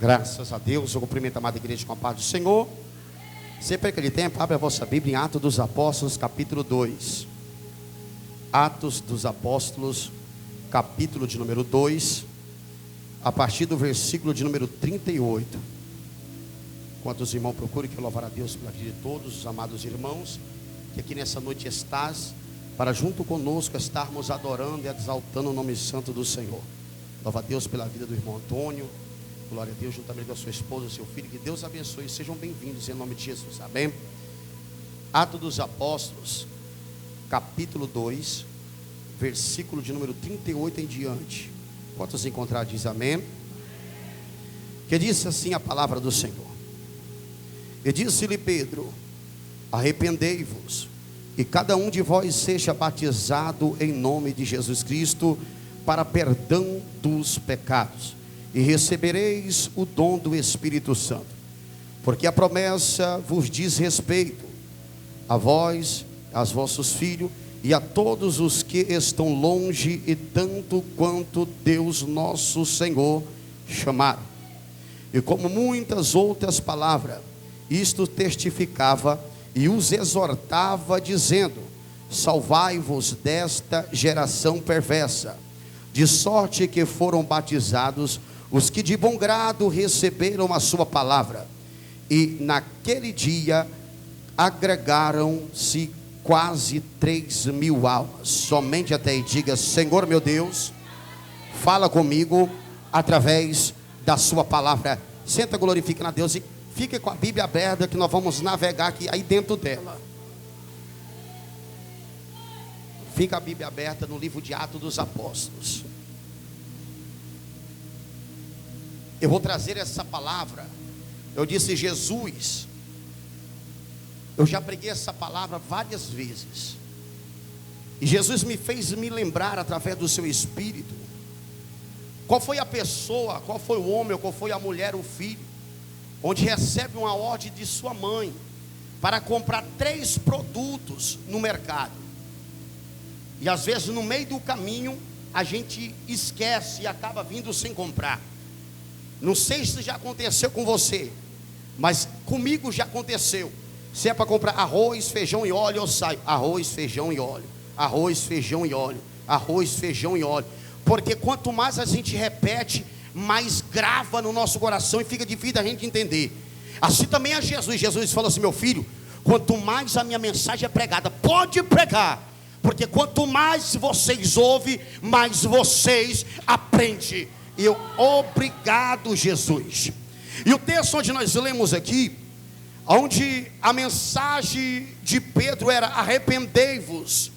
Graças a Deus, eu cumprimento a amada igreja com a paz do Senhor. Sempre aquele tempo, abre a vossa Bíblia em Atos dos Apóstolos, capítulo 2. Atos dos Apóstolos, capítulo de número 2, a partir do versículo de número 38. Enquanto os irmãos procuram, que eu louvar a Deus pela vida de todos os amados irmãos, que aqui nessa noite estás, para junto conosco estarmos adorando e exaltando o nome santo do Senhor. Louva a Deus pela vida do irmão Antônio. Glória a Deus, juntamente com a sua esposa, seu filho. Que Deus abençoe, sejam bem-vindos em nome de Jesus, amém? Atos dos Apóstolos, capítulo 2, versículo de número 38 em diante. Quantos encontrar diz amém? Que disse assim a palavra do Senhor. E disse-lhe Pedro: arrependei-vos, e cada um de vós seja batizado em nome de Jesus Cristo, para perdão dos pecados, e recebereis o dom do Espírito Santo, porque a promessa vos diz respeito a vós, aos vossos filhos, e a todos os que estão longe, e tanto quanto Deus nosso Senhor chamar. E como muitas outras palavras, isto testificava e os exortava, dizendo: salvai-vos desta geração perversa. De sorte que foram batizados os que de bom grado receberam a sua palavra. E naquele dia agregaram-se quase 3.000 almas. Somente até aí diga: Senhor meu Deus, fala comigo através da sua palavra. Senta, glorifica a Deus e fique com a Bíblia aberta, que nós vamos navegar aqui aí dentro dela. Fica a Bíblia aberta no livro de Atos dos Apóstolos. Eu vou trazer essa palavra. Eu disse Jesus. Eu já preguei essa palavra várias vezes. E Jesus me fez me lembrar através do seu Espírito. Qual foi a pessoa, qual foi o homem, qual foi a mulher, o filho, onde recebe uma ordem de sua mãe para comprar 3 produtos no mercado. E às vezes no meio do caminho a gente esquece e acaba vindo sem comprar. Não sei se já aconteceu com você, mas comigo já aconteceu. Se é para comprar arroz, feijão e óleo, eu saio arroz, feijão e óleo, arroz, feijão e óleo, arroz, feijão e óleo. Porque quanto mais a gente repete, mais grava no nosso coração e fica difícil a gente entender. Assim também é Jesus. Jesus falou assim: meu filho, quanto mais a minha mensagem é pregada, pode pregar, porque quanto mais vocês ouvem, mais vocês aprendem. E eu, obrigado Jesus. E o texto onde nós lemos aqui, onde a mensagem de Pedro era: arrependei-vos.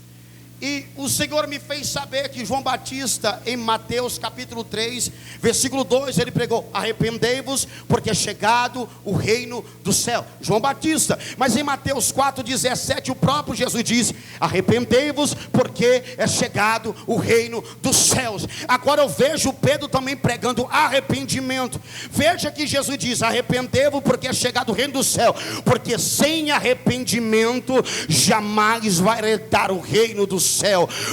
E o Senhor me fez saber que João Batista, em Mateus capítulo 3, versículo 2, ele pregou: arrependei-vos, porque é chegado o reino do céu. João Batista. Mas em Mateus 4,17, o próprio Jesus diz: arrependei-vos, porque é chegado o reino dos céus. Agora eu vejo Pedro também pregando arrependimento. Veja que Jesus diz: arrependei-vos, porque é chegado o reino do céu. Porque sem arrependimento jamais vai herdar o reino do céu.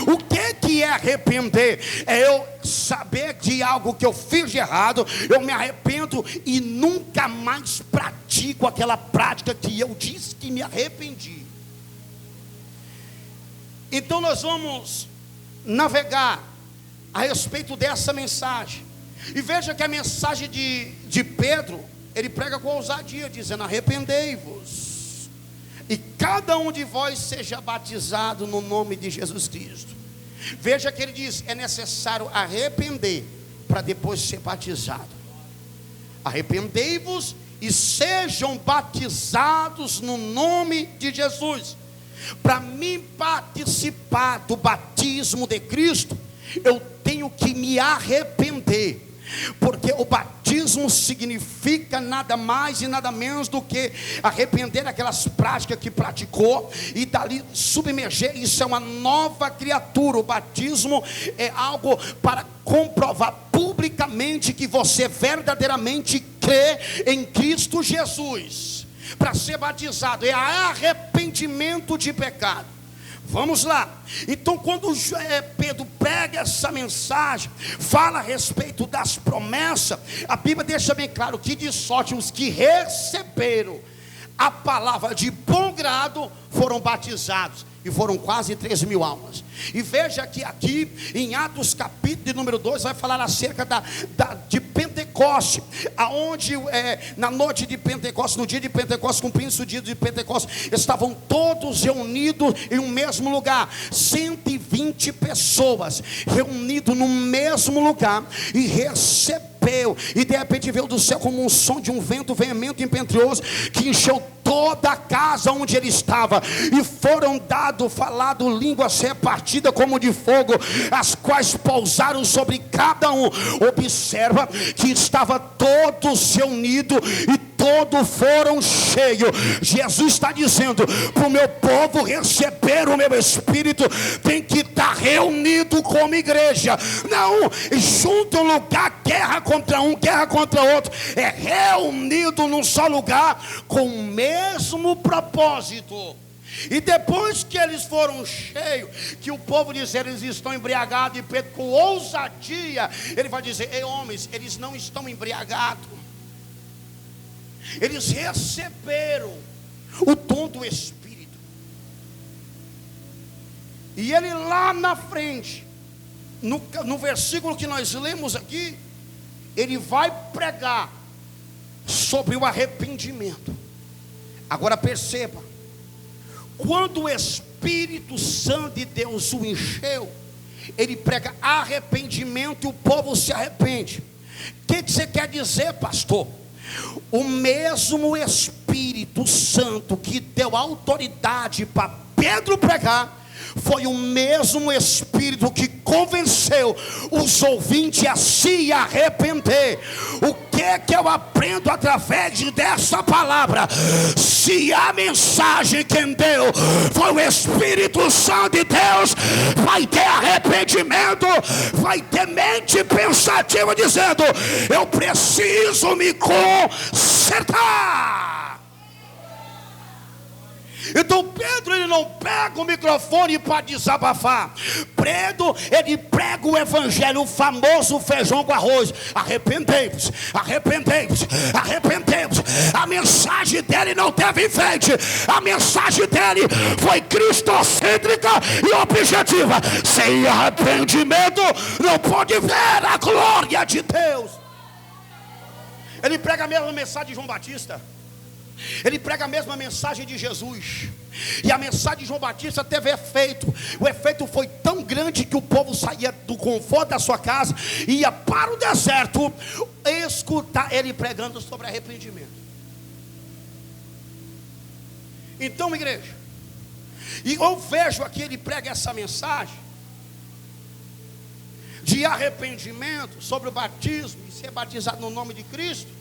O que é arrepender? É eu saber de algo que eu fiz de errado, eu me arrependo e nunca mais pratico aquela prática que eu disse que me arrependi. Então nós vamos navegar a respeito dessa mensagem. E veja que a mensagem de Pedro, ele prega com ousadia, dizendo: arrependei-vos, e cada um de vós seja batizado no nome de Jesus Cristo. Veja que ele diz: é necessário arrepender para depois ser batizado. Arrependei-vos e sejam batizados no nome de Jesus. Para mim participar do batismo de Cristo, eu tenho que me arrepender. Porque o batismo significa nada mais e nada menos do que arrepender daquelas práticas que praticou e dali submerger. Isso é uma nova criatura. O batismo é algo para comprovar publicamente que você verdadeiramente crê em Cristo Jesus. Para ser batizado é arrependimento de pecado. Vamos lá. Então, quando Pedro prega essa mensagem, fala a respeito das promessas, a Bíblia deixa bem claro que de sorte os que receberam a palavra de bom grado foram batizados, e foram quase 3.000 almas. E veja que aqui em Atos capítulo de número 2 vai falar acerca de Pentecoste, aonde na noite de Pentecoste, no dia de Pentecoste, cumprindo-se o dia de Pentecoste, estavam todos reunidos em um mesmo lugar, 120 pessoas reunidos no mesmo lugar, e recebeu, e de repente veio do céu como um som de um vento veemente e impetuoso, que encheu toda a casa onde ele estava, e foram falado línguas repartidas como de fogo, as quais pousaram sobre cada um. Observa que estava todos reunidos e todos foram cheios. Jesus está dizendo para o meu povo receber o meu Espírito, tem que estar reunido como igreja, não junto um lugar, guerra contra um, guerra contra outro, é reunido num só lugar, com o mesmo propósito. E depois que eles foram cheios, que o povo diz, eles estão embriagados, e Pedro com ousadia, ele vai dizer, ei homens, eles não estão embriagados, eles receberam o dom do Espírito. E ele lá na frente, no versículo que nós lemos aqui, ele vai pregar sobre o arrependimento. Agora perceba, quando o Espírito Santo de Deus o encheu, ele prega arrependimento e o povo se arrepende. O que você quer dizer, pastor? O mesmo Espírito Santo que deu autoridade para Pedro pregar, foi o mesmo Espírito que convenceu os ouvintes a se arrepender. O que eu aprendo através dessa palavra? Se a mensagem quem deu foi o Espírito Santo de Deus, vai ter arrependimento, vai ter mente pensativa dizendo, eu preciso me consertar. Então Pedro, ele não pega o microfone para desabafar. Pedro, ele prega o evangelho, o famoso feijão com arroz. Arrependei-vos, arrependei-vos, arrependei-vos. A mensagem dele não teve enfeite. A mensagem dele foi cristocêntrica e objetiva. Sem arrependimento não pode ver a glória de Deus. Ele prega a mesma mensagem de João Batista, ele prega a mesma mensagem de Jesus. E a mensagem de João Batista teve efeito. O efeito foi tão grande que o povo saía do conforto da sua casa e ia para o deserto escutar ele pregando sobre arrependimento. Então, igreja, e eu vejo aqui ele prega essa mensagem de arrependimento, sobre o batismo e ser batizado no nome de Cristo,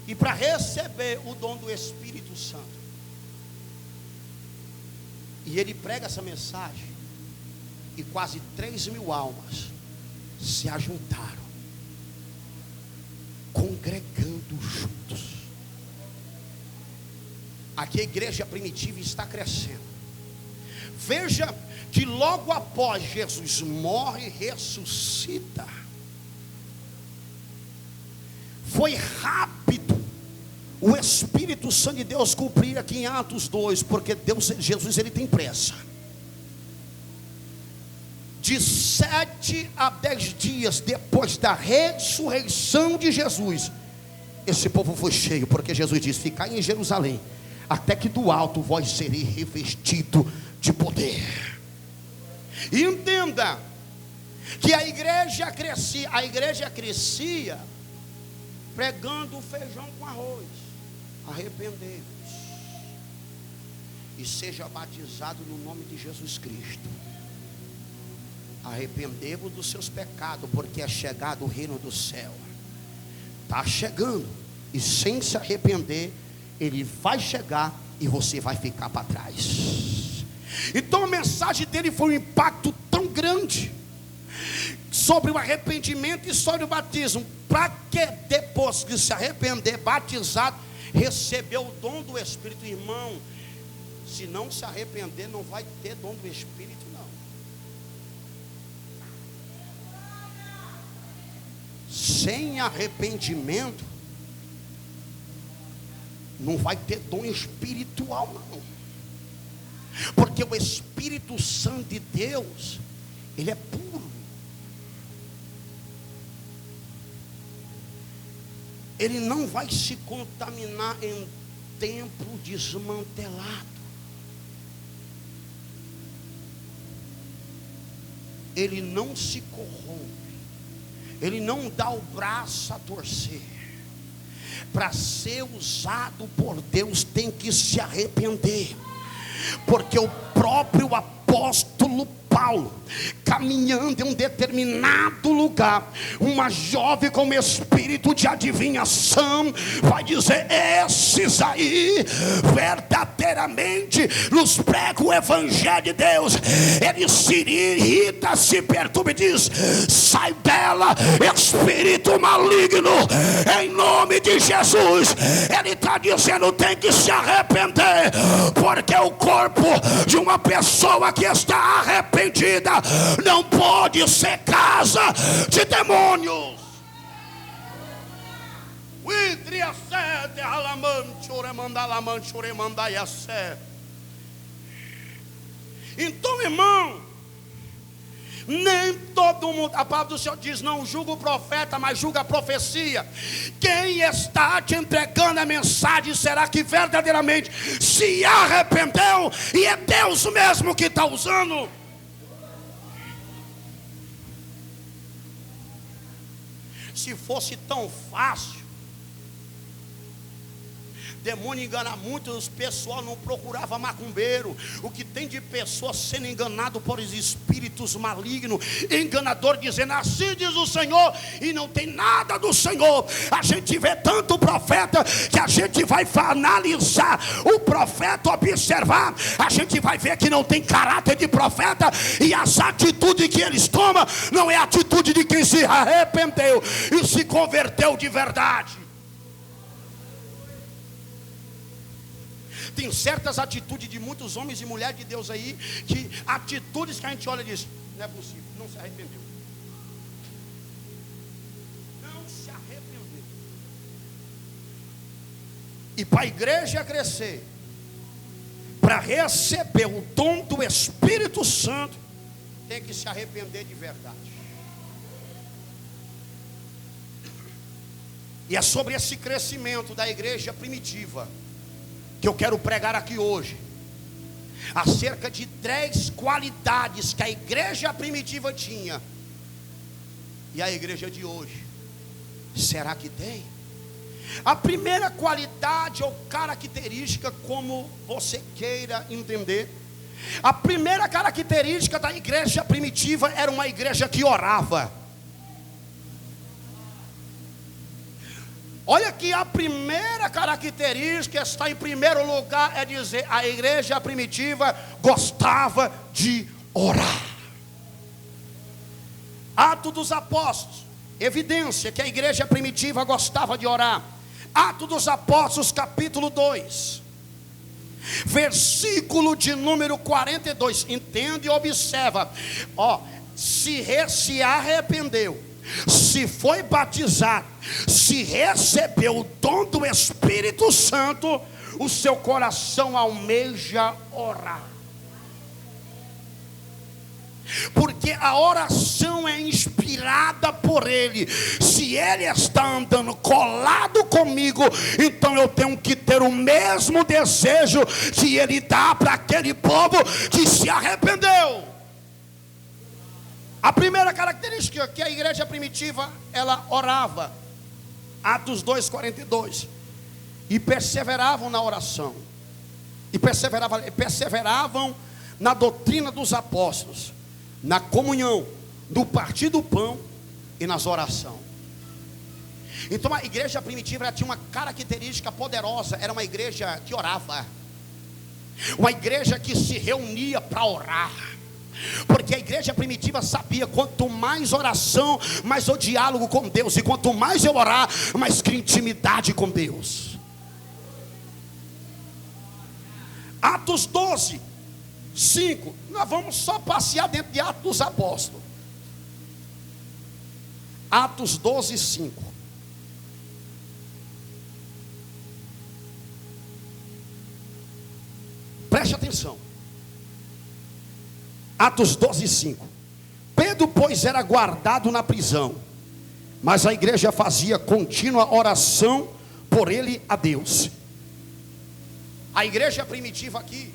e para receber o dom do Espírito Santo. E ele prega essa mensagem, e quase 3.000 almas se ajuntaram, congregando juntos. Aqui a igreja primitiva está crescendo. Veja que logo após Jesus morre e ressuscita, foi rápido o Espírito Santo de Deus cumprir aqui em Atos 2, porque Jesus ele tem pressa. De 7 a 10 dias depois da ressurreição de Jesus, esse povo foi cheio, porque Jesus disse, ficai em Jerusalém, até que do alto vós sereis revestido de poder. E entenda que a igreja crescia pregando feijão com arroz. Arrependei-vos e seja batizado no nome de Jesus Cristo. Arrependei-vos dos seus pecados, porque é chegado o reino do céu. Está chegando, e sem se arrepender, ele vai chegar e você vai ficar para trás. Então a mensagem dele foi um impacto tão grande sobre o arrependimento e sobre o batismo, para que depois que se arrepender, batizado, recebeu o dom do Espírito. Irmão, Se não se arrepender, não vai ter dom do Espírito, não. Sem arrependimento, não vai ter dom espiritual, não. Porque o Espírito Santo de Deus, ele é puro. Ele não vai se contaminar em templo desmantelado. Ele não se corrompe. Ele não dá o braço a torcer. Para ser usado por Deus tem que se arrepender. Porque o próprio apóstolo Paulo, caminhando em um determinado lugar, uma jovem com espírito de adivinhação vai dizer: esses aí verdadeiramente nos pregam o evangelho de Deus. Ele se irrita, se perturba e diz: sai dela, espírito maligno, em nome de Jesus. Ele está dizendo: tem que se arrepender, porque o corpo de uma pessoa que está arrependida não pode ser casa de demônios. Então, irmão, nem todo mundo, a palavra do Senhor diz: não julga o profeta, mas julga a profecia. Quem está te entregando a mensagem, será que verdadeiramente se arrependeu e é Deus mesmo que está usando? Se fosse tão fácil, demônio engana muito, os pessoal não procurava macumbeiro. O que tem de pessoas sendo enganado por espíritos malignos, enganador, dizendo: assim diz o Senhor, e não tem nada do Senhor. A gente vê tanto profeta que a gente vai analisar o profeta, observar, a gente vai ver que não tem caráter de profeta, e as atitudes que eles tomam não é a atitude de quem se arrependeu e se converteu de verdade. Tem certas atitudes de muitos homens e mulheres de Deus aí, que atitudes que a gente olha e diz: não é possível, não se arrependeu. Não se arrependeu. E para a igreja crescer, para receber o dom do Espírito Santo, tem que se arrepender de verdade. E é sobre esse crescimento da igreja primitiva que eu quero pregar aqui hoje, acerca de 3 qualidades que a igreja primitiva tinha e a igreja de hoje, será que tem? A primeira qualidade ou característica, como você queira entender, a primeira característica da igreja primitiva era uma igreja que orava. Olha que a primeira característica, está em primeiro lugar, é dizer: a igreja primitiva gostava de orar. Atos dos Apóstolos, evidência que a igreja primitiva gostava de orar. Atos dos Apóstolos, capítulo 2, versículo de número 42. Entende e observa. Se arrependeu, se foi batizado, se recebeu o dom do Espírito Santo, o seu coração almeja orar. Porque a oração é inspirada por Ele. Se Ele está andando colado comigo, então eu tenho que ter o mesmo desejo que Ele dá para aquele povo que se arrependeu. A primeira característica que a igreja primitiva, ela orava. Atos 2:42. E perseveravam na oração. E perseveravam na doutrina dos apóstolos, na comunhão, no partir do pão e nas orações. Então a igreja primitiva, ela tinha uma característica poderosa. Era uma igreja que orava, uma igreja que se reunia para orar. Porque a igreja primitiva sabia: quanto mais oração, mais o diálogo com Deus. E quanto mais eu orar, mais que intimidade com Deus. Atos 12, 5. Nós vamos só passear dentro de Atos dos Apóstolos. Atos 12, 5. Preste atenção. Atos 12, 5. Pedro, pois, era guardado na prisão, mas a igreja fazia contínua oração por ele a Deus. A igreja primitiva aqui,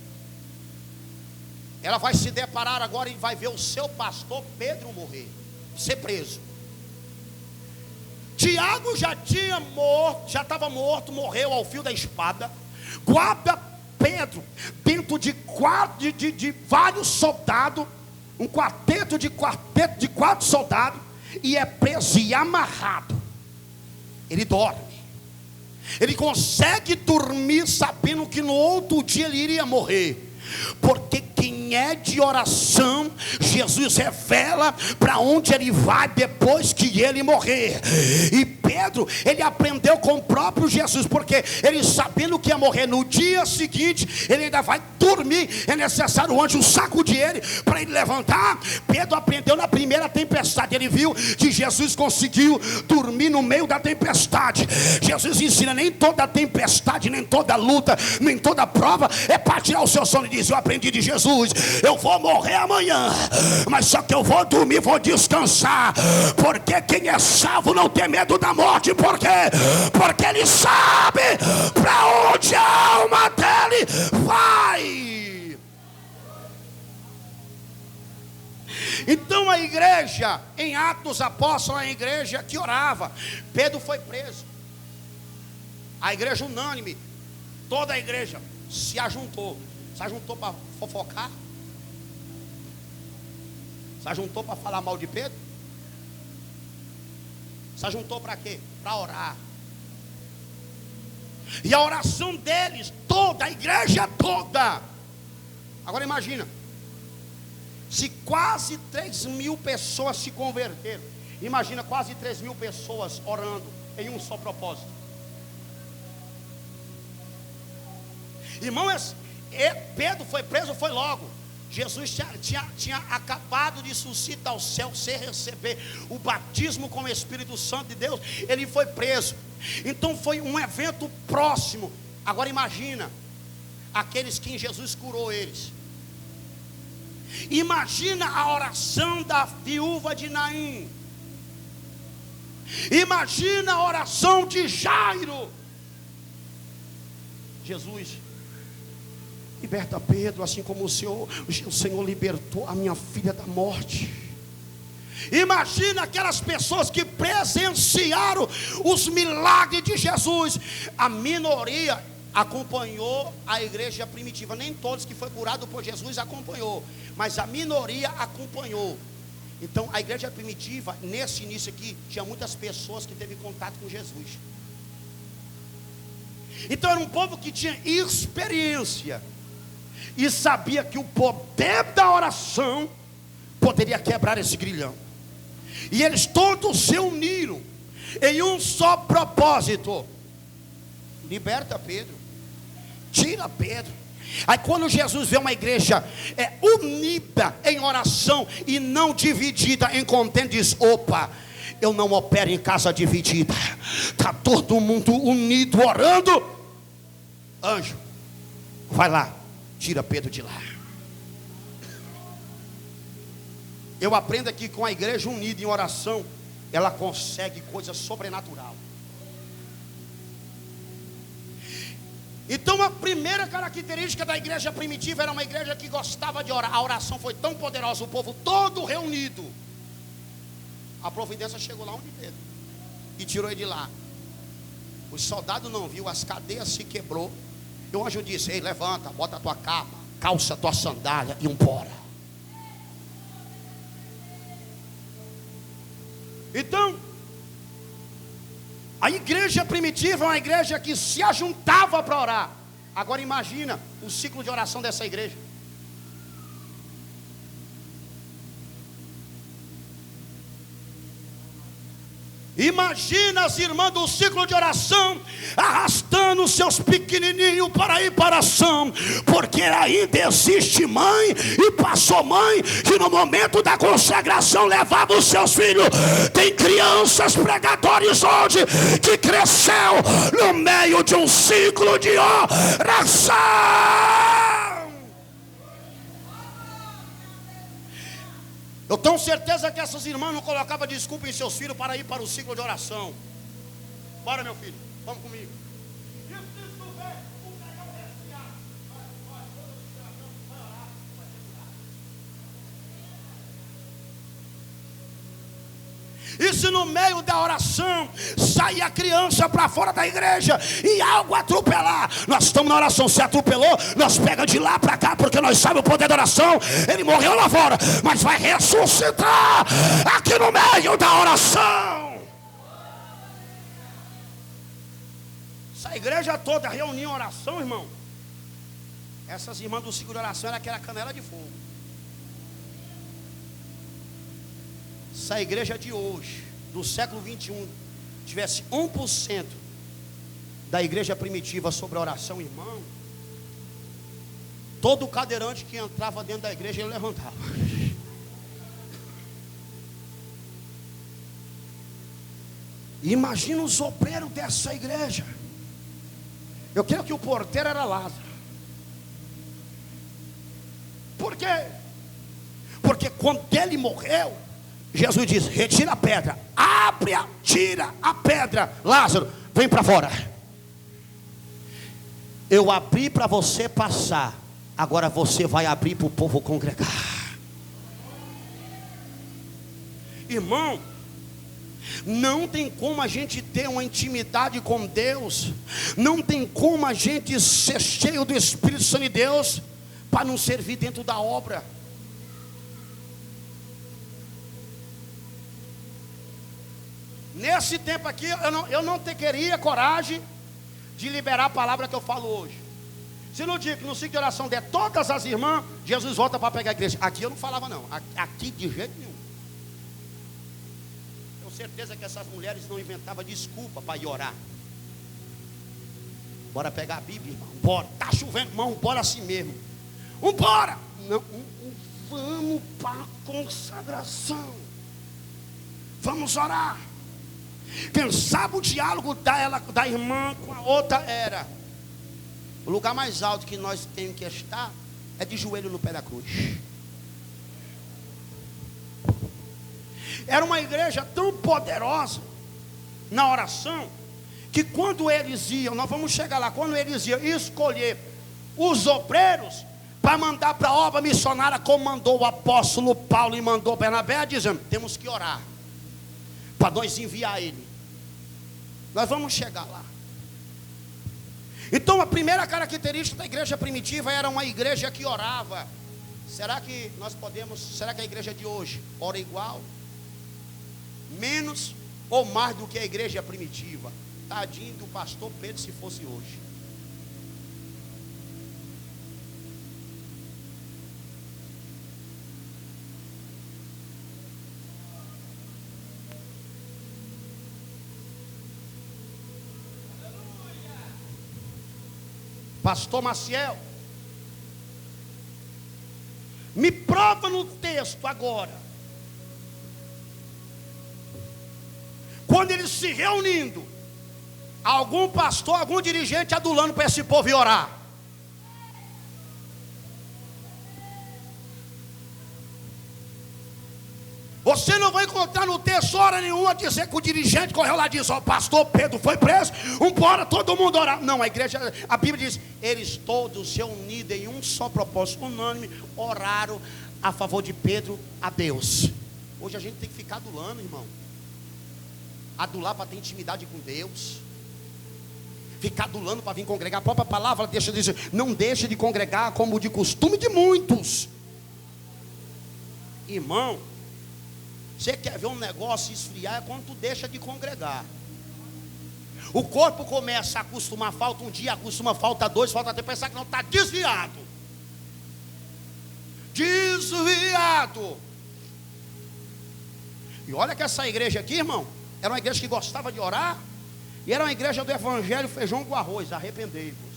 ela vai se deparar agora e vai ver o seu pastor Pedro morrer, ser preso. Tiago já tinha morto, já estava morto, morreu ao fio da espada. Guarda Pedro dentro de vários soldados, um quarteto de 4 soldados, e é preso e amarrado. Ele dorme. Ele consegue dormir sabendo que no outro dia ele iria morrer. Porque quem é de oração, Jesus revela para onde ele vai depois que ele morrer. E Pedro, ele aprendeu com o próprio Jesus, porque ele sabendo que ia morrer no dia seguinte, ele ainda vai dormir. É necessário o anjo sacudir ele para ele levantar. Pedro aprendeu na primeira tempestade. Ele viu que Jesus conseguiu dormir no meio da tempestade. Jesus ensina: nem toda tempestade, nem toda luta, nem toda prova é para tirar o seu sono. Ele diz: eu aprendi de Jesus, eu vou morrer amanhã, mas só que eu vou dormir, vou descansar, porque quem é salvo não tem medo da morte. Por quê? Porque ele sabe para onde a alma dele vai. Então a igreja em Atos dos Apóstolos, a igreja que orava. Pedro foi preso, a igreja unânime, toda a igreja se ajuntou. Se ajuntou para fofocar? Se ajuntou para falar mal de Pedro? Se ajuntou para quê? Para orar. E a oração deles, toda a igreja toda. Agora imagina, se quase 3.000 pessoas se converteram, imagina quase 3.000 pessoas orando em um só propósito. Irmãos, Pedro foi preso, foi logo. Jesus tinha acabado de suscitar ao céu, sem receber o batismo com o Espírito Santo de Deus. Ele foi preso. Então foi um evento próximo. Agora imagina aqueles que Jesus curou eles. Imagina a oração da viúva de Naim. Imagina a oração de Jairo. Jesus, liberta Pedro, assim como o Senhor libertou a minha filha da morte. Imagina aquelas pessoas que presenciaram os milagres de Jesus. A minoria acompanhou a igreja primitiva. Nem todos que foi curado por Jesus acompanhou, mas a minoria acompanhou. Então a igreja primitiva, nesse início aqui, tinha muitas pessoas que teve contato com Jesus. Então era um povo que tinha experiência e sabia que o poder da oração poderia quebrar esse grilhão. E eles todos se uniram em um só propósito: liberta Pedro, tira Pedro. Aí quando Jesus vê uma igreja unida em oração e não dividida em contenda, diz: opa, eu não opero em casa dividida. Está todo mundo unido orando. Anjo, vai lá, tira Pedro de lá. Eu aprendo aqui com a igreja unida em oração, ela consegue coisa sobrenatural. Então a primeira característica da igreja primitiva era uma igreja que gostava de orar. A oração foi tão poderosa, o povo todo reunido. A providência chegou lá onde Pedro e tirou ele de lá. Os soldados não viu, as cadeias se quebrou. E o anjo disse: ei, levanta, bota a tua capa, calça a tua sandália e embora. Então, a igreja primitiva é uma igreja que se ajuntava para orar. Agora imagina o ciclo de oração dessa igreja. Imagina as irmãs do ciclo de oração arrastando seus pequenininhos para ir para a ação, porque ainda existe mãe, e passou mãe que no momento da consagração levava os seus filhos. Tem crianças pregadores hoje que cresceu no meio de um ciclo de oração. Eu tenho certeza que essas irmãs não colocavam desculpa em seus filhos para ir para o ciclo de oração. Bora, meu filho, vamos comigo. E se no meio da oração sair a criança para fora da igreja e algo atropelar, nós estamos na oração, se atropelou, nós pega de lá para cá, porque nós sabemos o poder da oração. Ele morreu lá fora, mas vai ressuscitar aqui no meio da oração. Essa igreja toda reunia em oração, irmão. Essas irmãs do ciclo de oração era aquela canela de fogo. Se a igreja de hoje, do século 21, tivesse 1% da igreja primitiva sobre a oração, irmão, todo cadeirante que entrava dentro da igreja, ele levantava. Imagina os obreiros dessa igreja. Eu creio que o porteiro era Lázaro. Por quê? Porque quando ele morreu, Jesus diz: retira a pedra, tira a pedra, Lázaro, vem para fora. Eu abri para você passar, agora você vai abrir para o povo congregar. Irmão, não tem como a gente ter uma intimidade com Deus, não tem como a gente ser cheio do Espírito Santo de Deus para não servir dentro da obra. Nesse tempo aqui, eu não teria coragem de liberar a palavra que eu falo hoje. Se no dia que no ciclo de oração der todas as irmãs, Jesus volta para pegar a igreja. Aqui eu não falava não, aqui de jeito nenhum. Tenho certeza que essas mulheres não inventavam desculpa para ir orar. Bora pegar a Bíblia, irmão, bora, tá chovendo, irmão, bora assim mesmo. Vambora! Não, vamos para a consagração. Vamos orar. Quem sabe o diálogo da irmã com a outra era: o lugar mais alto que nós temos que estar é de joelho no pé da cruz. Era uma igreja tão poderosa na oração, que quando eles iam, nós vamos chegar lá, quando eles iam escolher os obreiros para mandar para a obra missionária, como mandou o apóstolo Paulo e mandou Bernabé, dizendo: temos que orar para nós enviar ele. Nós vamos chegar lá. Então a primeira característica da igreja primitiva era uma igreja que orava. Será que a igreja de hoje ora igual, menos ou mais do que a igreja primitiva? Tadinho do pastor Pedro se fosse hoje. Pastor Maciel, me prova no texto agora, quando eles se reunindo, algum pastor, algum dirigente adulando para esse povo ir orar. Você não vai encontrar no texto hora nenhuma dizer que o dirigente correu lá e disse: ó, pastor Pedro foi preso, vambora todo mundo orar. Não, a Bíblia diz: eles todos se unidos em um só propósito, unânime, oraram a favor de Pedro a Deus. Hoje a gente tem que ficar adulando, irmão. Adular para ter intimidade com Deus. Ficar adulando para vir congregar. A própria palavra deixa de dizer: não deixe de congregar como de costume de muitos. Irmão, você quer ver um negócio esfriar, é quando tu deixa de congregar. O corpo começa a acostumar, falta um dia, acostuma, falta dois, falta três, pensar que não está desviado. Desviado. E olha que essa igreja aqui, irmão, Era uma igreja que gostava de orar. E era uma igreja do evangelho feijão com arroz. Arrependei-vos.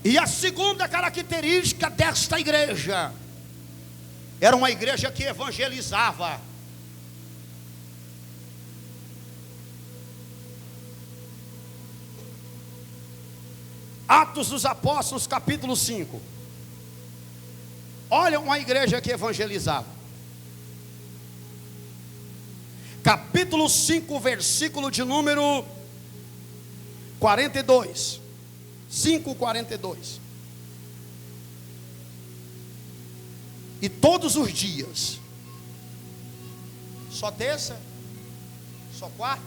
E a segunda característica desta igreja, era uma igreja que evangelizava. Atos dos Apóstolos, capítulo 5. Olha uma igreja que evangelizava. Capítulo 5, versículo de número 42. 5:42. E todos os dias, só terça, só quarta,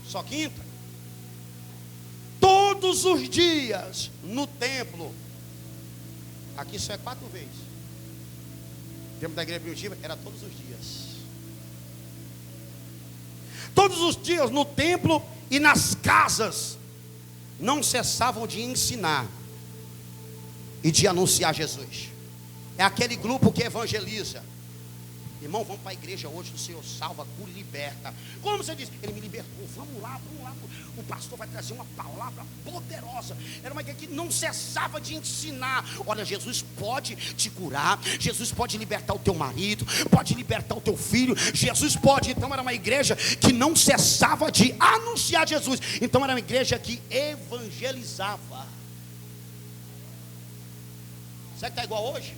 só quinta, todos os dias no templo, aqui só é 4 vezes. O tempo da igreja primitiva era todos os dias. Todos os dias no templo e nas casas, não cessavam de ensinar e de anunciar Jesus. É aquele grupo que evangeliza. Irmão, vamos para a igreja hoje, o Senhor salva, cura e liberta. Como você diz? Ele me libertou, vamos lá. O pastor vai trazer uma palavra poderosa. Era uma igreja que não cessava de ensinar. Olha, Jesus pode te curar, Jesus pode libertar o teu marido, pode libertar o teu filho, Jesus pode. Então era uma igreja que não cessava de anunciar Jesus. Então era uma igreja que evangelizava. Será que está igual hoje?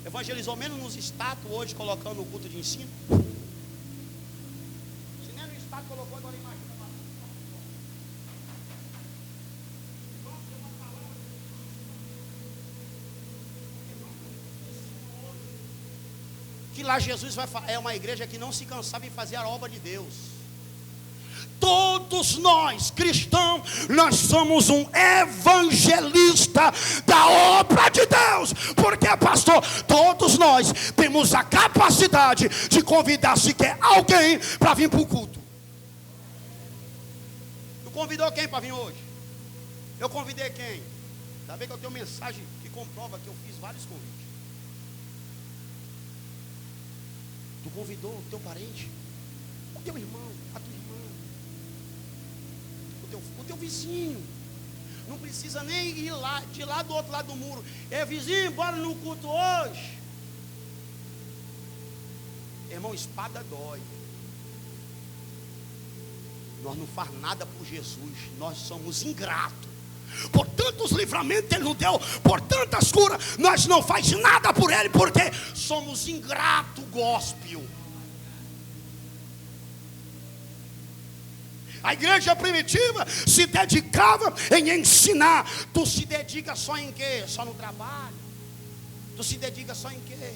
Evangelizou menos nos status hoje, colocando o culto de ensino. Se nem no status colocou, agora imagina. Que lá Jesus vai falar, é uma igreja que não se cansava em fazer a obra de Deus. Todos nós cristãos, nós somos um evangelista da obra de Deus. Porque, pastor, todos nós temos a capacidade de convidar sequer alguém para vir para o culto. Tu convidou quem para vir hoje? Eu convidei quem? Sabe que eu tenho mensagem que comprova que eu fiz vários convites. Tu convidou o teu parente, o teu irmão, a tua irmã, o teu vizinho. Não precisa nem ir lá, de lá do outro lado do muro. Vizinho, bora no culto hoje. Irmão, espada dói. Nós não faz nada por Jesus. Nós somos ingratos. Por tantos livramentos Ele nos deu, por tantas curas, nós não faz nada por Ele, porque somos ingrato gospel. A igreja primitiva se dedicava em ensinar. Tu se dedica só em quê? Só no trabalho? Tu se dedica só em quê?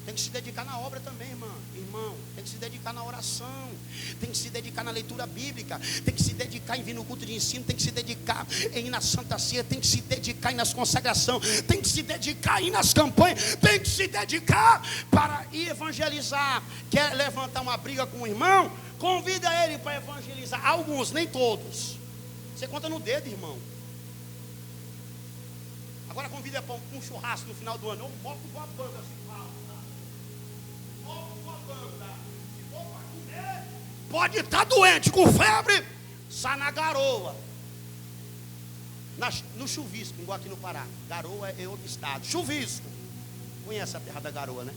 Tem que se dedicar na obra também, irmão. Tem que se dedicar na oração. Tem que se dedicar na leitura bíblica. Tem que se dedicar em vir no culto de ensino. Tem que se dedicar em ir na Santa Ceia. Tem que se dedicar em ir nas consagrações. Tem que se dedicar em ir nas campanhas. Tem que se dedicar para ir evangelizar. Quer levantar uma briga com o irmão? Convida ele para evangelizar. Alguns, nem todos. Você conta no dedo, irmão. Agora convida para um churrasco no final do ano. Eu boto com a banda assim. Pode estar doente, com febre, sai na garoa. No chuvisco, igual aqui no Pará. Garoa é outro estado. Chuvisco. Conhece a terra da garoa, né?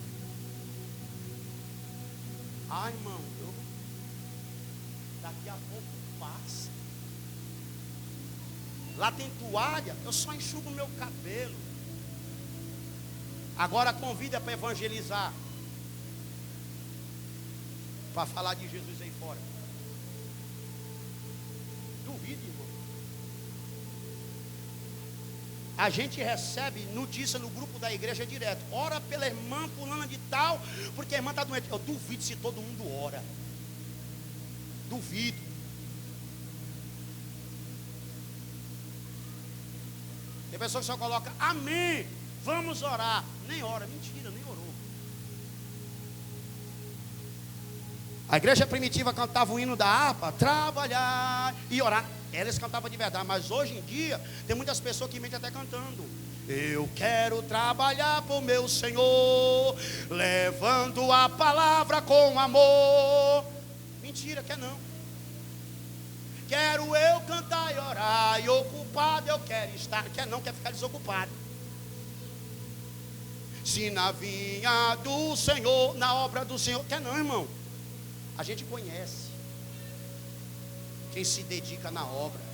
Ai, irmão, daqui a pouco passa. Lá tem toalha, eu só enxugo o meu cabelo. Agora convida para evangelizar, para falar de Jesus aí fora. Duvide, irmão. A gente recebe notícia no grupo da igreja direto. Ora pela irmã fulana de tal, porque a irmã está doente. Eu duvido se todo mundo ora. Duvido. Tem pessoa que só coloca amém, vamos orar. Nem ora, mentira, nem orou. A igreja primitiva cantava o hino da harpa, trabalhar e orar. Eles cantavam de verdade, mas hoje em dia tem muitas pessoas que mentem até cantando. Eu quero trabalhar pro meu Senhor, levando a palavra com amor. Mentira, quer não. Quero eu cantar e orar, e ocupado eu quero estar. Quer não, quer ficar desocupado. Se na vinha do Senhor, na obra do Senhor. Quer não, irmão. A gente conhece quem se dedica na obra.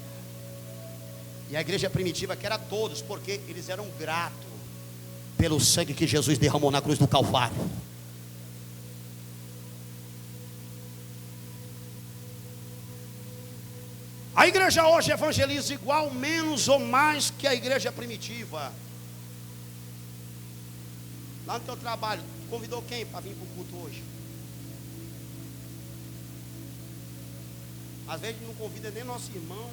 E a igreja primitiva quer a todos, porque eles eram gratos pelo sangue que Jesus derramou na cruz do Calvário. A igreja hoje evangeliza igual, menos ou mais que a igreja primitiva. Lá no teu trabalho, convidou quem para vir para o culto hoje? Às vezes não convida nem nosso irmão,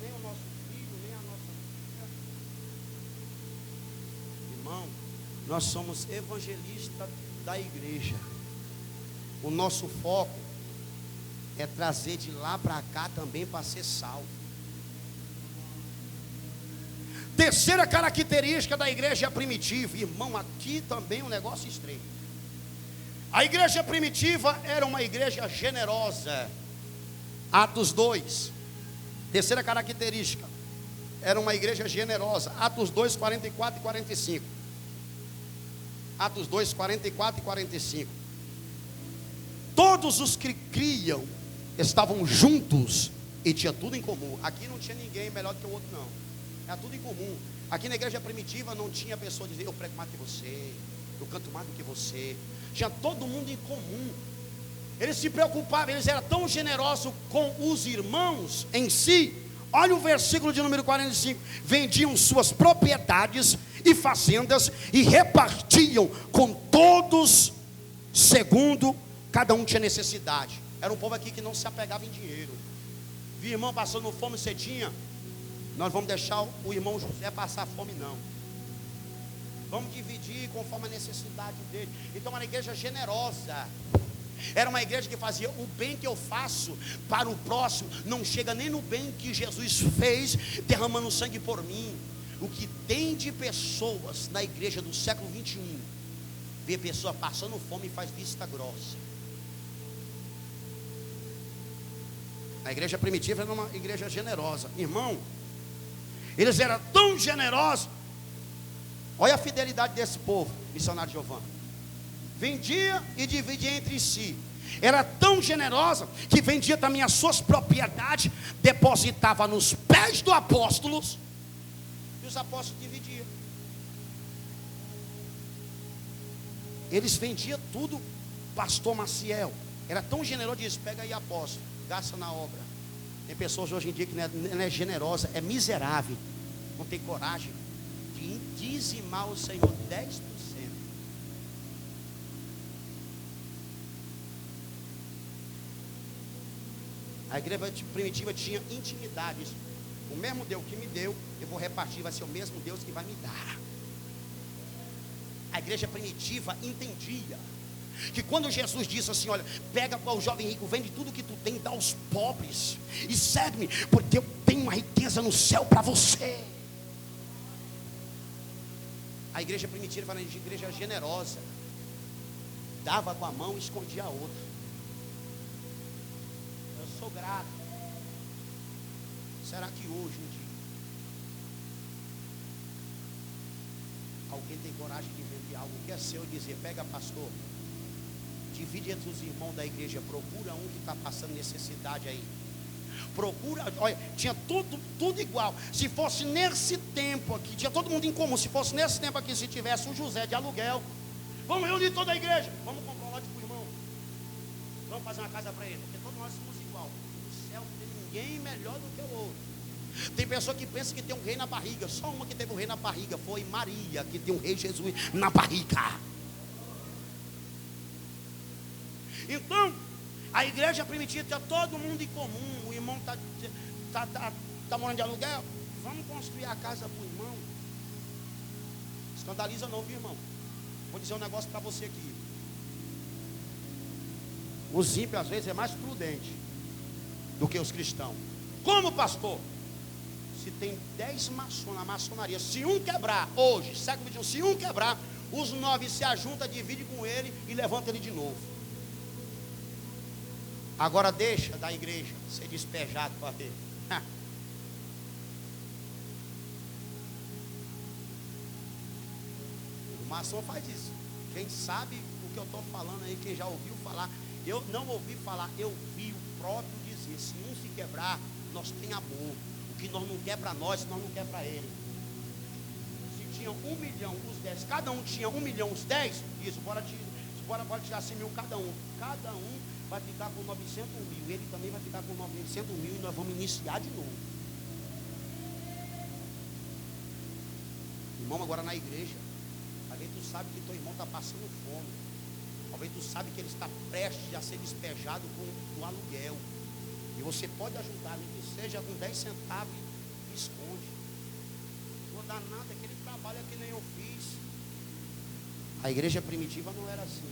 nem o nosso filho, nem a nossa filha. Irmão, nós somos evangelistas da igreja. O nosso foco é trazer de lá para cá também para ser salvo. Terceira característica da igreja primitiva, irmão, aqui também um negócio estreito. A igreja primitiva era uma igreja generosa. Atos 2, terceira característica, era uma igreja generosa. Atos 2, 44 e 45. Atos 2, 44 e 45. Todos os que criam estavam juntos e tinha tudo em comum. Aqui não tinha ninguém melhor do que o outro, não. Era tudo em comum. Aqui na igreja primitiva não tinha pessoa dizer: eu prego mais do que você, eu canto mais do que você. Tinha todo mundo em comum. Eles se preocupavam, eles eram tão generosos com os irmãos em si. Olha o versículo de número 45. Vendiam suas propriedades e fazendas e repartiam com todos, segundo cada um tinha necessidade. Era um povo aqui que não se apegava em dinheiro. Vi irmão passando fome cedinha, nós vamos deixar o irmão José passar fome, não. Vamos dividir conforme a necessidade dele. Então era uma igreja generosa. Era uma igreja que fazia o bem que eu faço para o próximo, não chega nem no bem que Jesus fez, derramando sangue por mim. O que tem de pessoas na igreja do século 21, vê pessoa passando fome e faz vista grossa. A igreja primitiva era uma igreja generosa. Irmão, eles eram tão generosos. Olha a fidelidade desse povo, missionário Giovanni. Vendia e dividia entre si. Era tão generosa que vendia também as suas propriedades, depositava nos pés dos apóstolos, e os apóstolos dividiam. Eles vendiam tudo. Pastor Maciel era tão generoso, disse: pega aí, apóstolo, gasta na obra. Tem pessoas hoje em dia que não é generosa, é miserável, não tem coragem de dizimar o Senhor 10%. A igreja primitiva tinha intimidade. O mesmo Deus que me deu, eu vou repartir, vai ser o mesmo Deus que vai me dar. A igreja primitiva entendia que quando Jesus disse assim: olha, pega para o jovem rico, vende tudo que tu tem, dá aos pobres e segue-me, porque eu tenho uma riqueza no céu para você. A igreja primitiva era uma igreja generosa, dava com a mão e escondia a outra. Eu sou grato. Será que hoje um dia alguém tem coragem de vender algo que é seu e dizer: pega, pastor, divide entre os irmãos da igreja, procura um que está passando necessidade aí, procura, olha, tinha tudo igual. Se fosse nesse tempo aqui, tinha todo mundo em comum. Se fosse nesse tempo aqui, se tivesse um José de aluguel, vamos reunir toda a igreja, vamos comprar um lote para o irmão, vamos fazer uma casa para ele, porque todos nós somos igual. No céu não tem ninguém melhor do que o outro. Tem pessoa que pensa que tem um rei na barriga. Só uma que teve um rei na barriga foi Maria, que tem um rei Jesus na barriga. Então, a igreja primitiva tinha todo mundo em comum. O irmão tá morando de aluguel, vamos construir a casa para o irmão. Escandaliza não, viu, irmão? Vou dizer um negócio para você aqui. Os ímpios às vezes é mais prudente do que os cristãos. Como, pastor? Se tem 10 maçons na maçonaria, se um quebrar, hoje, século XXI, se um quebrar, os 9 se ajuntam, dividem com ele e levantam ele de novo. Agora deixa da igreja ser despejado para ele. O maçom faz isso. Quem sabe o que eu estou falando aí, quem já ouviu falar, eu não ouvi falar, eu vi o próprio dizer: se um se quebrar, nós tem amor. O que nós não quer para nós não quer para ele. Se tinham 1 milhão, os 10, cada um tinha 1 milhão, os 10, isso, bora tirar 100 mil cada um. Cada um vai ficar com 900 mil, ele também vai ficar com 900 mil e nós vamos iniciar de novo. Irmão, agora na igreja, talvez tu sabe que teu irmão está passando fome, talvez tu sabe que ele está prestes a ser despejado com o aluguel, e você pode ajudar, nem que seja com 10 centavos e esconde. Não vou dar nada, aquele trabalho que nem eu fiz. A igreja primitiva não era assim.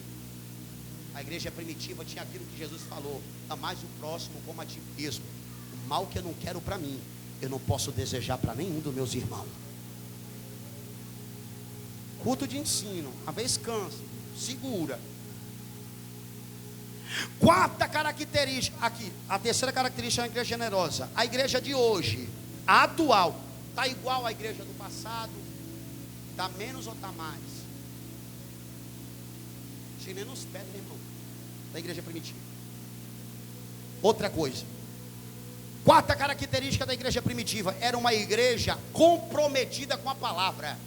A igreja primitiva tinha aquilo que Jesus falou: amais o próximo como a ti mesmo. O mal que eu não quero para mim, eu não posso desejar para nenhum dos meus irmãos. Culto de ensino, às vezes cansa, segura. Quarta característica, aqui, a terceira característica é a igreja generosa. A igreja de hoje, a atual, está igual à igreja do passado? Está menos ou está mais? Chega nem nos pés, né, irmão? Da igreja primitiva. Outra coisa, quarta característica da igreja primitiva: era uma igreja comprometida com a palavra.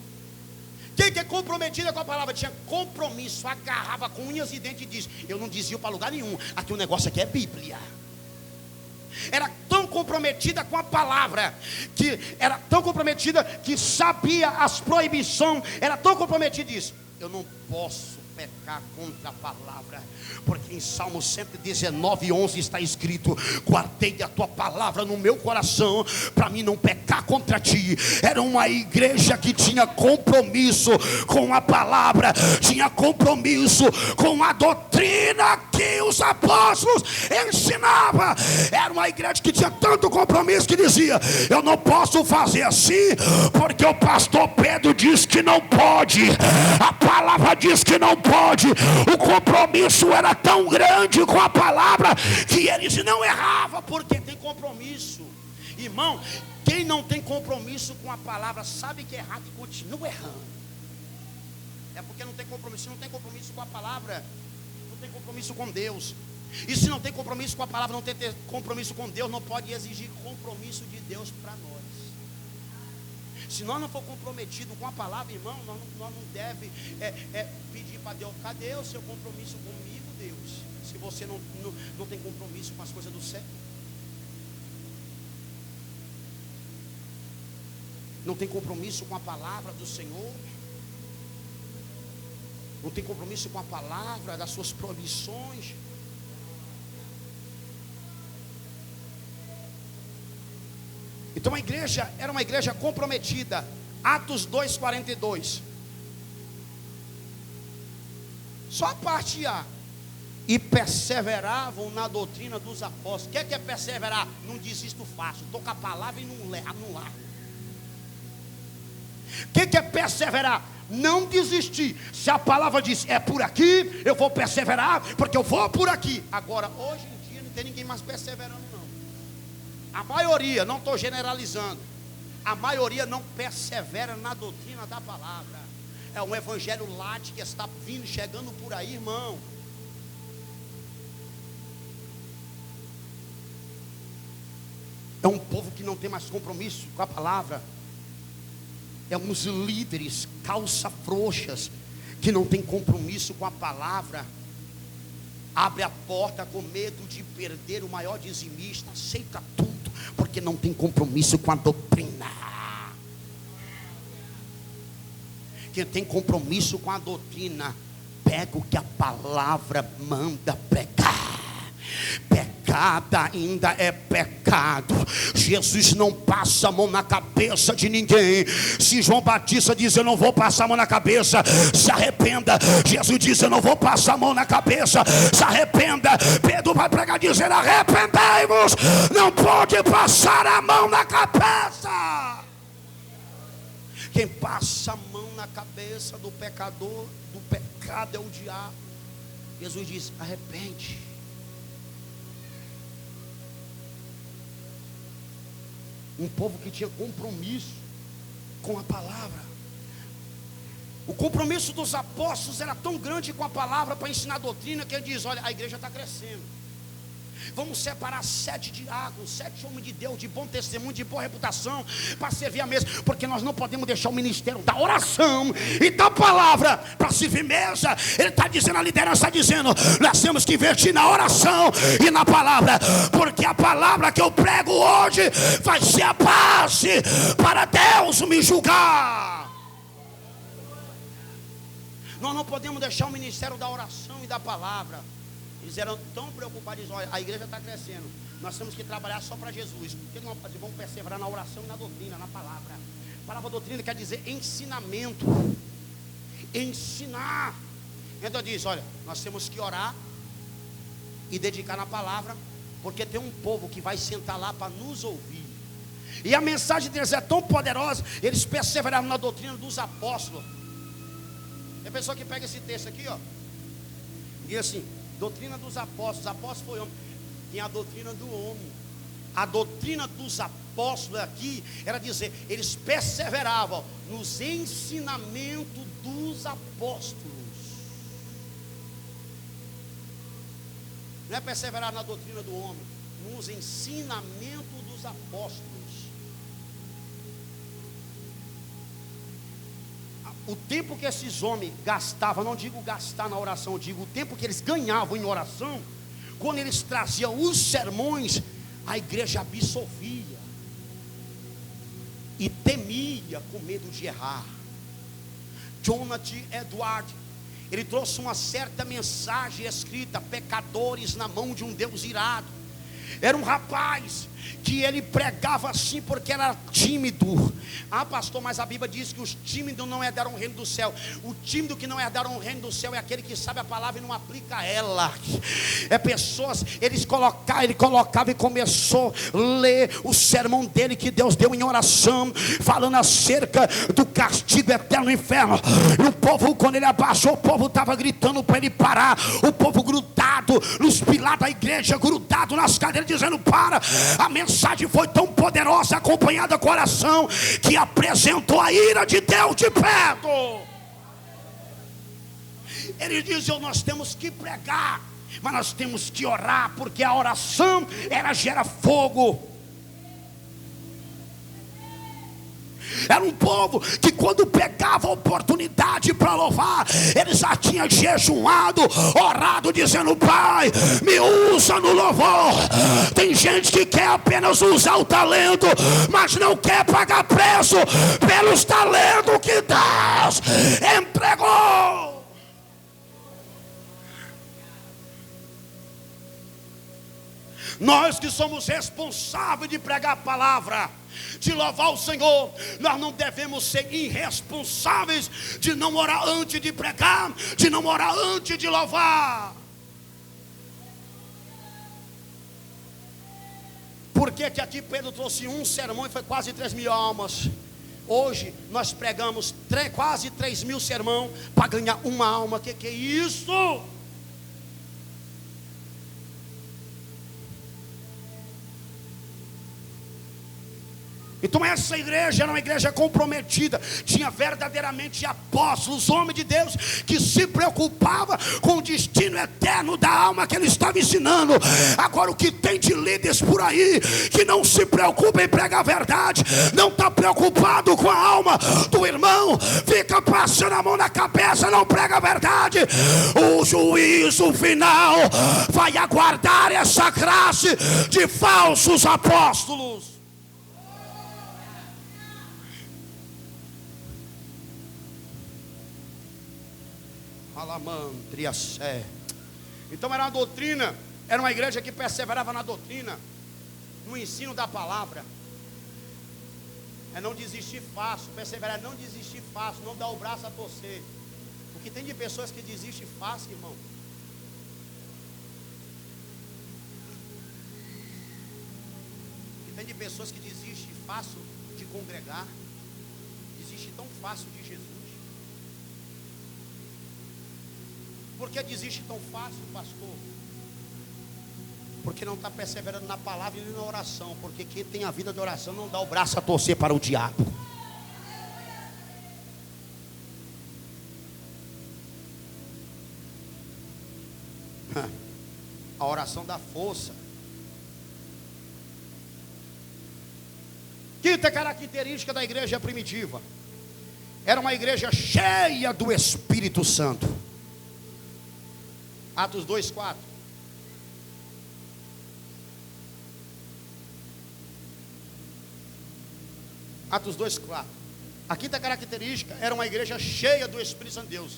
Quem que é comprometida com a palavra? Tinha compromisso, agarrava com unhas e dentes e disse: eu não desvio para lugar nenhum, aqui o negócio aqui é Bíblia. Era tão comprometida com a palavra, que era tão comprometida que sabia as proibições, era tão comprometida disso: eu não posso pecar contra a palavra, porque em Salmo 119:11 está escrito: guardei a tua palavra no meu coração, para mim não pecar contra ti. Era uma igreja que tinha compromisso com a palavra, tinha compromisso com a doutrina que os apóstolos ensinavam. Era uma igreja que tinha tanto compromisso que dizia: eu não posso fazer assim, porque o pastor Pedro diz que não pode, a palavra diz que não pode. O compromisso era tão grande com a palavra que eles não erravam, porque tem compromisso. Irmão, quem não tem compromisso com a palavra sabe que é errado e continua errando. É porque não tem compromisso. Se não tem compromisso com a palavra, não tem compromisso com Deus. E se não tem compromisso com a palavra, não tem compromisso com Deus, não pode exigir compromisso de Deus para nós. Se nós não for comprometido com a palavra, irmão, nós não deve pedir para Deus: cadê o seu compromisso comigo, Deus? Se você não tem compromisso com as coisas do céu, não tem compromisso com a palavra do Senhor, não tem compromisso com a palavra das suas proibições. Então a igreja era uma igreja comprometida. Atos 2:42. Só a parte A. E perseveravam na doutrina dos apóstolos. O que é perseverar? Não desisto fácil, estou com a palavra e não largo. O que é perseverar? Não desistir. Se a palavra diz é por aqui, eu vou perseverar, porque eu vou por aqui. Agora, hoje em dia, não tem ninguém mais perseverando, não. A maioria, não estou generalizando, a maioria não persevera na doutrina da palavra. É um evangelho light que está vindo, chegando por aí, irmão. É um povo que não tem mais compromisso com a palavra. É uns líderes calça frouxas que não tem compromisso com a palavra. Abre a porta com medo de perder o maior dizimista, aceita tudo, porque não tem compromisso com a doutrina. Quem tem compromisso com a doutrina, pega o que a palavra manda pregar. Pecar pecado ainda é pecado. Jesus não passa a mão na cabeça de ninguém. Se João Batista diz: eu não vou passar a mão na cabeça, se arrependa. Jesus diz: eu não vou passar a mão na cabeça, se arrependa. Pedro vai pregar dizendo: arrependei-vos. Não pode passar a mão na cabeça. Quem passa a mão na cabeça do pecador, do pecado, é o diabo. Jesus diz: arrepende. Um povo que tinha compromisso com a palavra. O compromisso dos apóstolos era tão grande com a palavra para ensinar a doutrina, que ele diz: olha, a igreja está crescendo. Vamos separar 7 diáconos, 7 homens de Deus, de bom testemunho, de boa reputação, para servir a mesa, porque nós não podemos deixar o ministério da oração e da palavra para servir mesa. Ele está dizendo, a liderança está dizendo: nós temos que investir na oração e na palavra, porque a palavra que eu prego hoje vai ser a base para Deus me julgar. Nós não podemos deixar o ministério da oração e da palavra. Eles eram tão preocupados, dizem: olha, a igreja está crescendo, nós temos que trabalhar só para Jesus. O que nós vamos fazer? Vamos perseverar na oração e na doutrina, na palavra. A palavra doutrina quer dizer ensinamento. Ensinar. Então diz: olha, nós temos que orar e dedicar na palavra, porque tem um povo que vai sentar lá para nos ouvir. E a mensagem deles é tão poderosa. Eles perseveraram na doutrina dos apóstolos. Tem pessoa que pega esse texto aqui, ó, e diz assim: doutrina dos apóstolos. Apóstolo foi homem. Tem a doutrina do homem. A doutrina dos apóstolos aqui era dizer: eles perseveravam nos ensinamentos dos apóstolos. Não é perseverar na doutrina do homem, nos ensinamentos dos apóstolos. O tempo que esses homens gastavam, não digo gastar na oração, digo o tempo que eles ganhavam em oração, quando eles traziam os sermões, a igreja absorvia e temia com medo de errar. Jonathan Edwards, ele trouxe uma certa mensagem escrita: pecadores na mão de um Deus irado. Era um rapaz que ele pregava assim porque era tímido. Ah, pastor, mas a Bíblia diz que os tímidos não herdaram o reino do céu. O tímido que não herdaram o reino do céu é aquele que sabe a palavra e não aplica ela. É pessoas, ele colocava e começou a ler o sermão dele que Deus deu em oração, falando acerca do castigo eterno no inferno. E o povo, quando ele abaixou, o povo estava gritando para ele parar. O povo grudado nos pilares da igreja, grudado nas cadeiras, dizendo: para. A mensagem foi tão poderosa, acompanhada com oração, que apresentou a ira de Deus de perto. Ele diz: nós temos que pregar, mas nós temos que orar, porque a oração, ela gera fogo. Era um povo que, quando pegava a oportunidade para louvar, ele já tinha jejuado, orado, dizendo: Pai, me usa no louvor. Tem gente que quer apenas usar o talento, mas não quer pagar preço pelos talentos que Deus entregou. Nós que somos responsáveis de pregar a palavra, de louvar o Senhor, nós não devemos ser irresponsáveis de não orar antes de pregar, de não orar antes de louvar. Por que aqui Pedro trouxe um sermão e foi quase 3.000 almas? Hoje nós pregamos quase 3.000 sermão para ganhar uma alma. Que é isso? Então essa igreja era uma igreja comprometida, tinha verdadeiramente apóstolos, homens de Deus, que se preocupava com o destino eterno da alma que ele estava ensinando. Agora, o que tem de líderes por aí, que não se preocupa em pregar a verdade, não está preocupado com a alma do irmão, fica passando a mão na cabeça, não prega a verdade. O juízo final vai aguardar essa classe de falsos apóstolos. Então era uma doutrina Era uma igreja que perseverava na doutrina, no ensino da palavra. É não desistir fácil. Perseverar é não desistir fácil, não dar o braço a torcer. O que tem de pessoas que desistem fácil, irmão. O que tem de pessoas que desistem fácil de congregar, desistem tão fácil de Jesus. Por que desiste tão fácil, pastor? Porque não está perseverando na palavra e na oração. Porque quem tem a vida de oração não dá o braço a torcer para o diabo. A oração dá força. Quinta característica da igreja primitiva: era uma igreja cheia do Espírito Santo. Atos 2:4. Atos 2:4. A quinta característica era uma igreja cheia do Espírito Santo de Deus.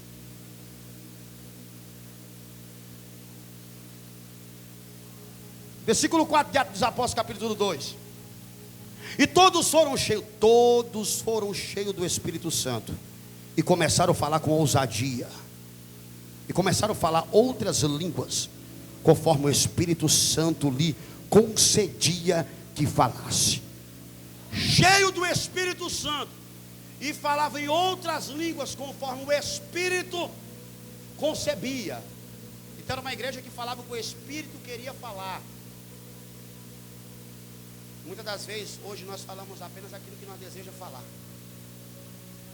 Versículo 4 de Atos dos Apóstolos, capítulo 2. E todos foram cheios do Espírito Santo, e começaram a falar com ousadia, e começaram a falar outras línguas, conforme o Espírito Santo lhe concedia que falasse. Cheio do Espírito Santo, e falava em outras línguas, conforme o Espírito concebia. Então era uma igreja que falava o que o Espírito queria falar. Muitas das vezes, hoje nós falamos apenas aquilo que nós desejamos falar.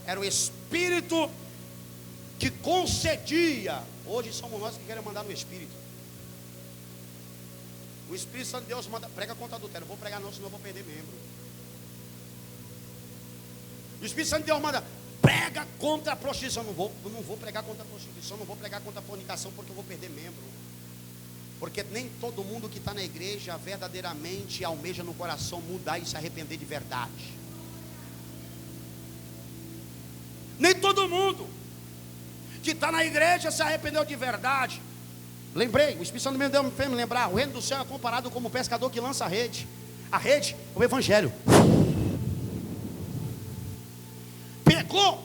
Era o Espírito que concedia. Hoje somos nós que queremos mandar no Espírito. O Espírito Santo de Deus manda: prega contra adultério. Não vou pregar não, senão eu vou perder membro. O Espírito Santo de Deus manda: prega contra a prostituição. Não vou pregar contra a prostituição, não vou pregar contra a fornicação, porque eu vou perder membro. Porque nem todo mundo que está na igreja verdadeiramente almeja no coração mudar e se arrepender de verdade. Nem todo mundo que está na igreja se arrependeu de verdade. Lembrei, o Espírito Santo me fez me lembrar: o reino do céu é comparado como um pescador que lança a rede. A rede é o Evangelho.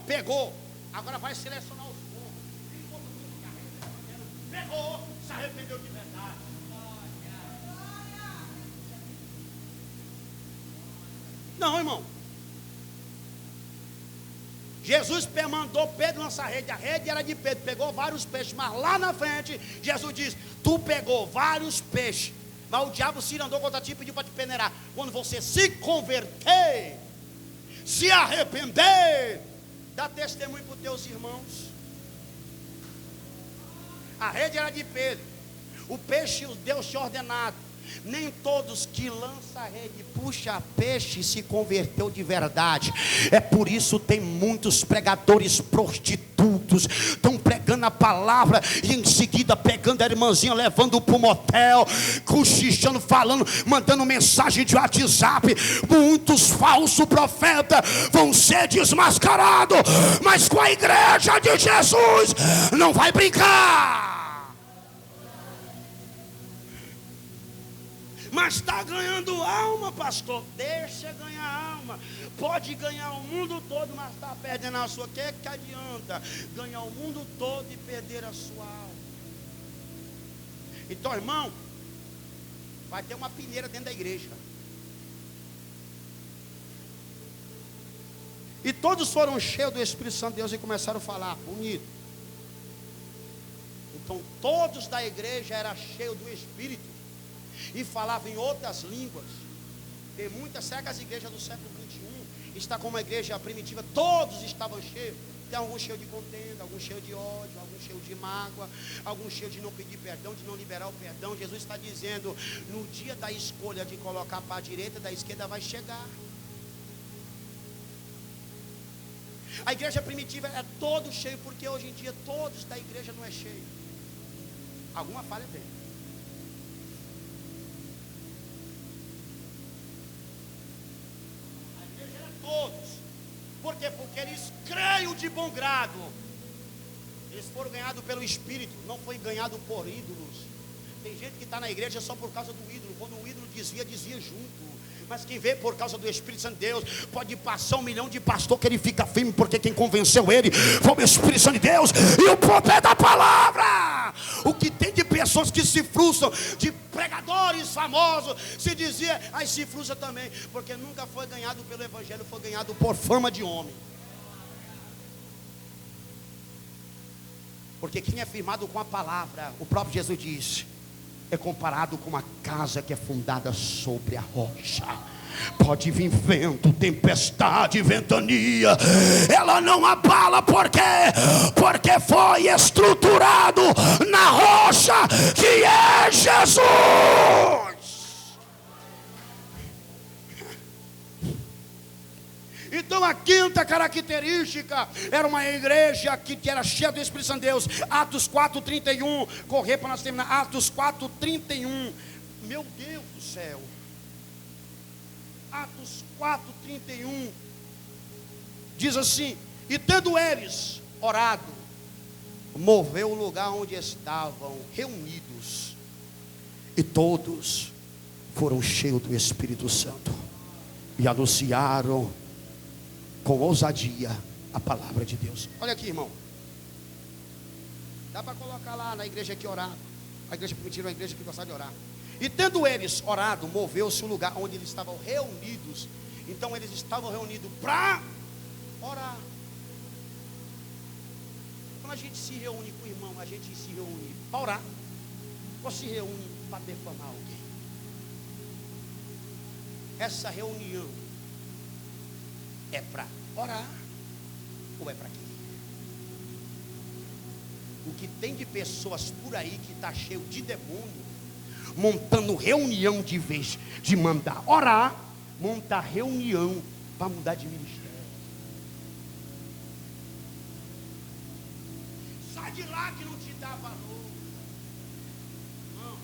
Pegou. Agora vai selecionar os povos. Nem todo mundo que a rede é o Evangelho pegou, se arrependeu de verdade. Não, irmão. Jesus mandou Pedro lançar a rede. A rede era de Pedro, pegou vários peixes. Mas lá na frente, Jesus diz: tu pegou vários peixes, mas o diabo se andou contra ti e pediu para te peneirar. Quando você se converter, se arrepender, dá testemunho para os teus irmãos. A rede era de Pedro. O peixe Deus tinha ordenado. Nem todos que lançam a rede, puxa peixe, se converteu de verdade. É por isso tem muitos pregadores prostitutos, estão pregando a palavra e em seguida pegando a irmãzinha, levando para o motel, cochichando, falando, mandando mensagem de WhatsApp. Muitos falsos profetas vão ser desmascarados, mas com a igreja de Jesus não vai brincar. Mas está ganhando alma, pastor. Deixa ganhar alma. Pode ganhar o mundo todo, mas está perdendo a sua. O que adianta ganhar o mundo todo e perder a sua alma? Então, irmão, vai ter uma peneira dentro da igreja. E todos foram cheios do Espírito Santo de Deus e começaram a falar. Bonito. Então todos da igreja eram cheios do Espírito e falavam em outras línguas. Tem muitas, será que as igrejas do século 21 está como a igreja primitiva? Todos estavam cheios. Tem alguns cheios de contenda, alguns cheios de ódio, alguns cheios de mágoa, alguns cheios de não pedir perdão, de não liberar o perdão. Jesus está dizendo, no dia da escolha de colocar para a direita, da esquerda vai chegar. A igreja primitiva é todo cheio, porque hoje em dia todos da igreja não é cheio. Alguma falha tem. A igreja era todos. Por quê? Porque eles creem de bom grado. Eles foram ganhados pelo Espírito, não foi ganhado por ídolos, Tem gente que está na igreja só por causa do ídolo. Quando o ídolo desvia, desvia junto. Mas quem vê por causa do Espírito Santo de Deus, pode passar 1 milhão de pastor que ele fica firme, porque quem convenceu ele foi o Espírito Santo de Deus e o poder da palavra. O que tem de pessoas que se frustram, de pregadores famosos, se dizia, aí se frustra também, porque nunca foi ganhado pelo Evangelho, foi ganhado por fama de homem. Porque quem é firmado com a palavra, o próprio Jesus disse, é comparado com uma casa que é fundada sobre a rocha. Pode vir vento, tempestade, ventania, ela não abala, porque foi estruturado na rocha que é Jesus. Então a quinta característica era uma igreja que era cheia do Espírito Santo de Deus. Atos 4:31, correr para nós terminar. Atos 4:31, meu Deus do céu. Atos 4:31 diz assim: e tendo eles orado, moveu o lugar onde estavam reunidos, e todos foram cheios do Espírito Santo e anunciaram com ousadia a palavra de Deus. Olha aqui, irmão, dá para colocar lá na igreja que oraram. A igreja primitiva é uma igreja que gostava de orar. E tendo eles orado, moveu-se o lugar onde eles estavam reunidos. Então eles estavam reunidos para orar. Quando a gente se reúne com o irmão, a gente se reúne para orar, ou se reúne para defamar alguém? Essa reunião é para orar ou é para quê? O que tem de pessoas por aí que está cheio de demônio, montando reunião de vez de mandar orar, montar reunião para mudar de ministério. Sai de lá que não te dá valor. Não.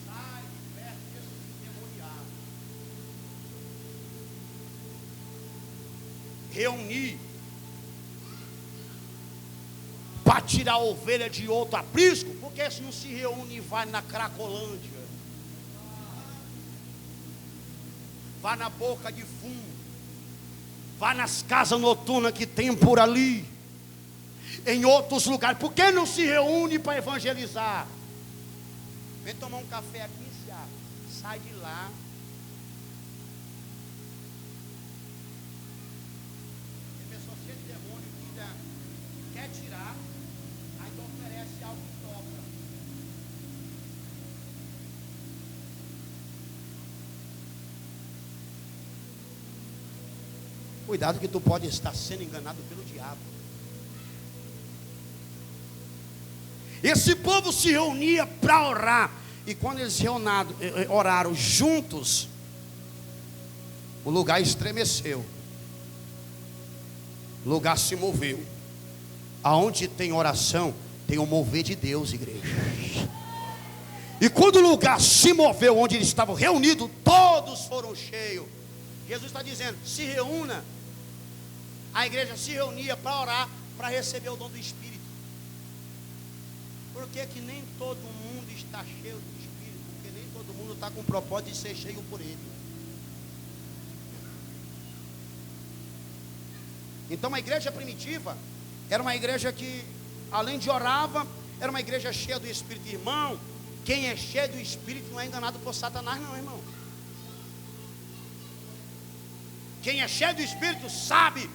Sai de perto desses endemoniados. Reunir para tirar a ovelha de outro aprisco, porque se não se reúne e vai na Cracolândia, vai na boca de fumo, vai nas casas noturnas que tem por ali, em outros lugares. Por que não se reúne para evangelizar? Vem tomar um café aqui, sai de lá. Tem pessoa cheia de demônio que quer tirar, ainda oferece algo que dobra. Cuidado que tu pode estar sendo enganado pelo diabo. Esse povo se reunia para orar. E quando eles oraram juntos, o lugar estremeceu. O lugar se moveu. Aonde tem oração, tem o mover de Deus, igreja. E quando o lugar se moveu, onde eles estavam reunidos, todos foram cheios. Jesus está dizendo, se reúna. A igreja se reunia para orar, para receber o dom do Espírito. Por que que nem todo mundo está cheio do Espírito? Porque nem todo mundo está com o propósito de ser cheio por Ele. Então a igreja primitiva era uma igreja que, além de orava, era uma igreja cheia do Espírito. Irmão, quem é cheio do Espírito não é enganado por Satanás não, irmão. Quem é cheio do Espírito sabe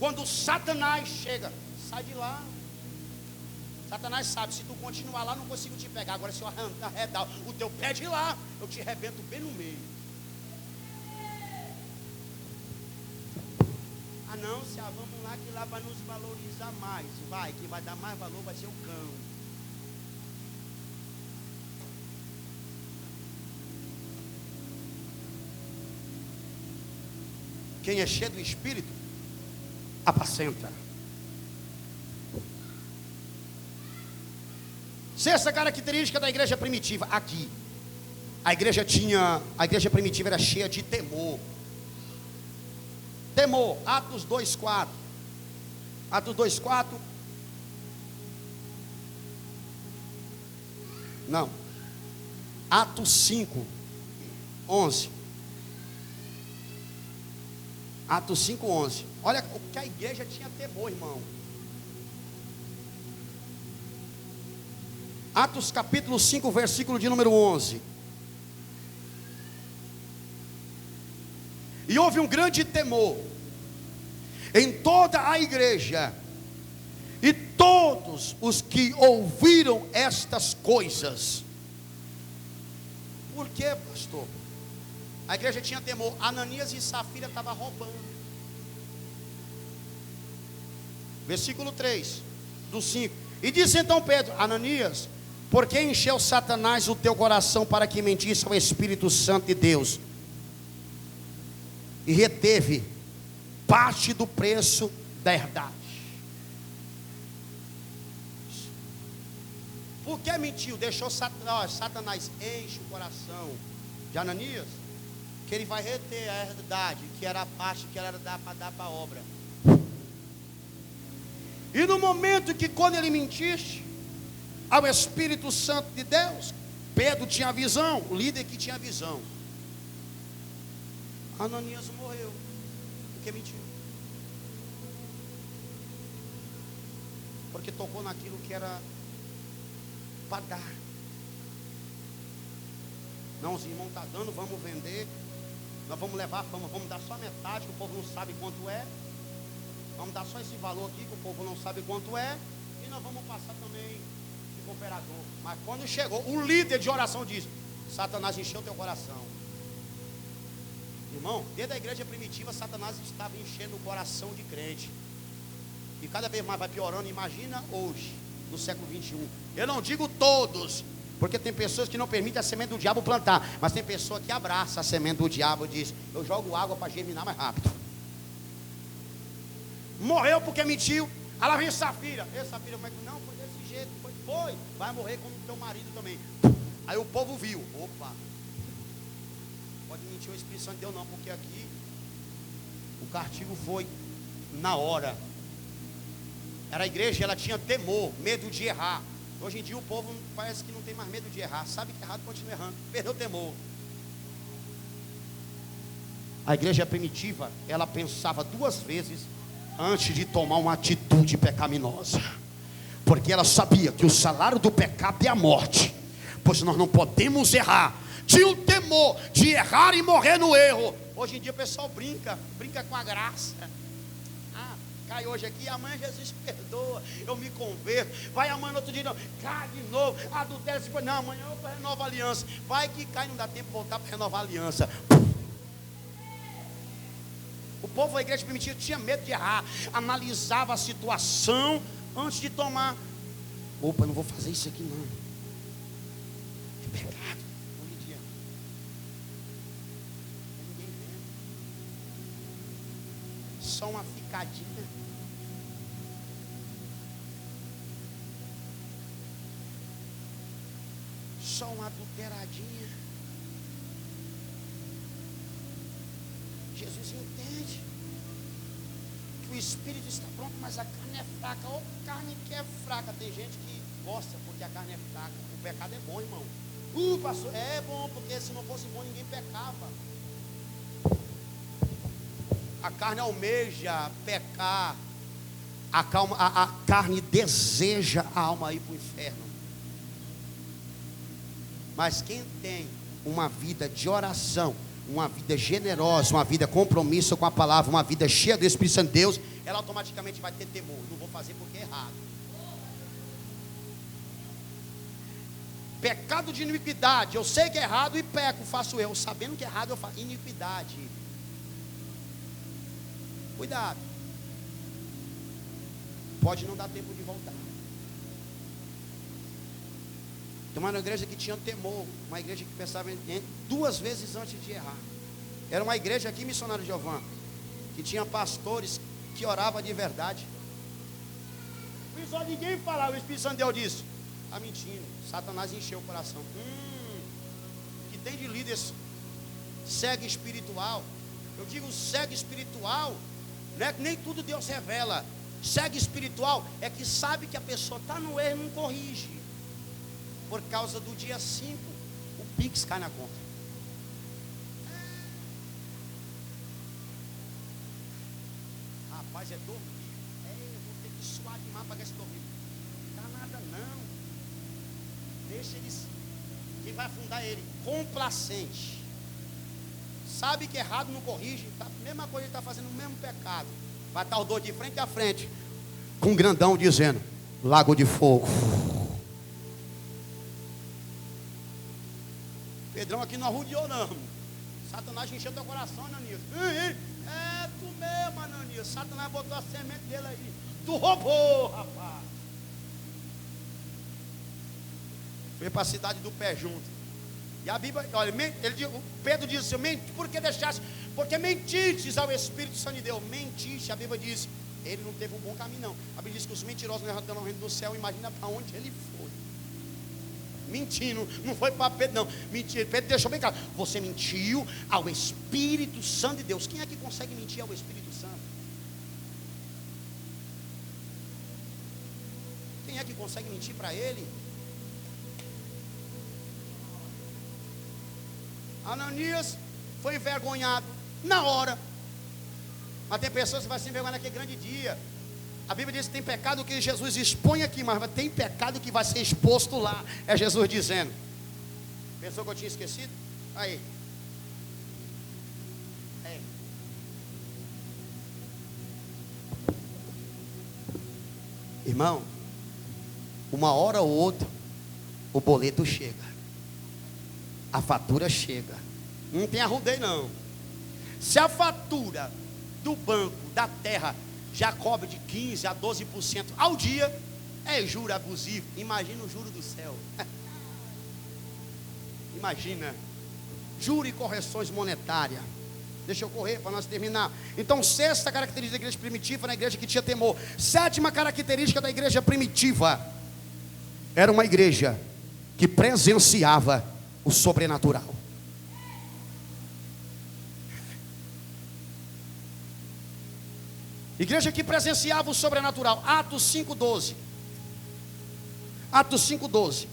quando Satanás chega, sai de lá. Satanás sabe, se tu continuar lá, não consigo te pegar. Agora se eu arredar o teu pé de lá, eu te arrebento bem no meio. Ah não, vamos lá que lá vai nos valorizar mais. Vai, que vai dar mais valor, vai ser o cão. Quem é cheio do Espírito, apacenta. Sexta característica da igreja primitiva, aqui. A igreja primitiva era cheia de temor. Temor, Atos 2:4. Atos 2:4. Não. Atos 5, 11. Atos 5, 11. Olha o que a igreja tinha temor, irmão. Atos capítulo 5, versículo de número 11. E houve um grande temor em toda a igreja, e todos os que ouviram estas coisas. Por quê, pastor? A igreja tinha temor. Ananias e Safira estavam roubando. Versículo 3 do 5. E disse então Pedro: Ananias, por que encheu Satanás o teu coração para que mentisse ao Espírito Santo de Deus e reteve parte do preço da herdade? Por que mentiu? Deixou Satanás enche o coração de Ananias, que ele vai reter a herdade, que era a parte que era para dar para a obra. E no momento que, quando ele mentisse ao Espírito Santo de Deus, Pedro tinha visão, o líder que tinha visão, Ananias morreu, porque mentiu, porque tocou naquilo que era para dar. Não, os irmãos estão dando, vamos vender, nós vamos levar a fama, vamos dar só metade, que o povo não sabe quanto é, vamos dar só esse valor aqui, que o povo não sabe quanto é, e nós vamos passar também de cooperador. Mas quando chegou, o líder de oração disse: Satanás encheu teu coração. Irmão, desde a igreja primitiva, Satanás estava enchendo o coração de crente, e cada vez mais vai piorando. Imagina hoje, no século 21. Eu não digo todos, porque tem pessoas que não permitem a semente do diabo plantar, mas tem pessoa que abraça a semente do diabo e diz: eu jogo água para germinar mais rápido. Morreu porque mentiu. Aí lá vem Safira. Safira, como é que não? Foi desse jeito. Foi. Vai morrer como teu marido também. Aí o povo viu. Opa. Pode mentir o Espírito Santo de Deus não, porque aqui o castigo foi na hora. Era a igreja, ela tinha temor, medo de errar. Hoje em dia o povo parece que não tem mais medo de errar. Sabe que é errado, continua errando. Perdeu o temor. A igreja primitiva, ela pensava duas vezes antes de tomar uma atitude pecaminosa, porque ela sabia que o salário do pecado é a morte. Pois nós não podemos errar. Tinha o temor de errar e morrer no erro. Hoje em dia o pessoal brinca com a graça. Cai hoje aqui, amanhã Jesus perdoa, eu me converto. Vai amanhã no outro dia, não, cai de novo, adultério, não, amanhã eu renovo a aliança. Vai que cai, não dá tempo de voltar para renovar a aliança. O povo da igreja primitiva tinha medo de errar, analisava a situação antes de tomar. Opa, não vou fazer isso aqui não, é pecado. Hoje em dia ninguém vendo, só uma ficadinha. Só uma adulteradinha. Jesus entende que o espírito está pronto, mas a carne é fraca. Ou carne que é fraca. Tem gente que gosta porque a carne é fraca. O pecado é bom, irmão. Pastor, é bom, porque se não fosse bom ninguém pecava. A carne almeja pecar. A carne deseja a alma ir para o inferno. Mas quem tem uma vida de oração, uma vida generosa, uma vida compromisso com a palavra, uma vida cheia do Espírito Santo de Deus, ela automaticamente vai ter temor. Não vou fazer porque é errado. Pecado de iniquidade, eu sei que é errado e peco, faço eu. Sabendo que é errado eu faço iniquidade. Cuidado. Pode não dar tempo de voltar. Tem uma igreja que tinha temor, uma igreja que pensava duas vezes antes de errar. Era uma igreja aqui, Missionário Giovanni, que tinha pastores que oravam de verdade. Não só ninguém falava, o Espírito Santo de Deus disse: está mentindo, Satanás encheu o coração. Que tem de líderes cego espiritual. Eu digo cego espiritual, não é que nem tudo Deus revela. Cego espiritual é que sabe que a pessoa está no erro e não corrige. Por causa do dia 5, o Pix cai na conta. Rapaz, é dormir. Eu vou ter que suar demais para esse dormir. Não dá nada não. Deixa eles. Quem vai afundar ele? Complacente. Sabe que errado não corrige. Tá, a mesma coisa, ele está fazendo o mesmo pecado. Vai estar os dois de frente a frente. Com um grandão dizendo: lago de fogo. Pedrão aqui não arrudeou não. Satanás encheu teu coração, Ananias. É tu mesmo, Ananias. Satanás botou a semente dele aí. Tu roubou, rapaz. Foi para a cidade do pé junto. E a Bíblia, olha, Pedro diz assim: por que deixaste? Porque mentistes ao Espírito Santo de Deus. Mentiste, a Bíblia diz. Ele não teve um bom caminho não. A Bíblia diz que os mentirosos não erram no reino do céu. Imagina para onde ele foi. Mentindo, não foi para Pedro não. Mentira, Pedro deixou bem claro: você mentiu ao Espírito Santo de Deus. Quem é que consegue mentir ao Espírito Santo? Quem é que consegue mentir para ele? Ananias foi envergonhado na hora. Mas tem pessoas que vão se envergonhar naquele grande dia. A Bíblia diz que tem pecado que Jesus expõe aqui, mas tem pecado que vai ser exposto lá. É Jesus dizendo. Pensou que eu tinha esquecido? Aí. Irmão, uma hora ou outra, o boleto chega. A fatura chega. Não tem arrudei não. Se a fatura do banco, da terra, já cobra de 15% a 12% ao dia, é juro abusivo. Imagina o juro do céu. Imagina. Juro e correções monetárias. Deixa eu correr para nós terminar. Então, sexta característica da igreja primitiva, na igreja que tinha temor. Sétima característica da igreja primitiva: era uma igreja que presenciava o sobrenatural. Igreja que presenciava o sobrenatural. Atos 5:12. Atos 5:12.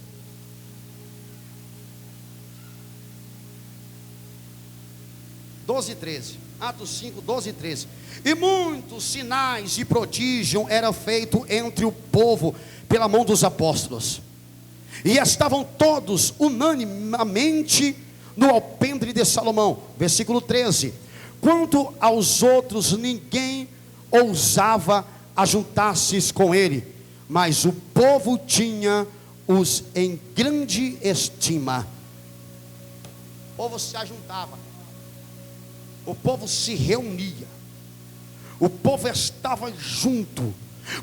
Atos 5, 12 e 13. E muitos sinais e prodígios eram feitos entre o povo pela mão dos apóstolos. E estavam todos unanimemente no alpendre de Salomão. Versículo 13. Quanto aos outros, ninguém ousava ajuntar-se com ele, mas o povo tinha-os em grande estima. O povo se ajuntava, o povo se reunia, o povo estava junto,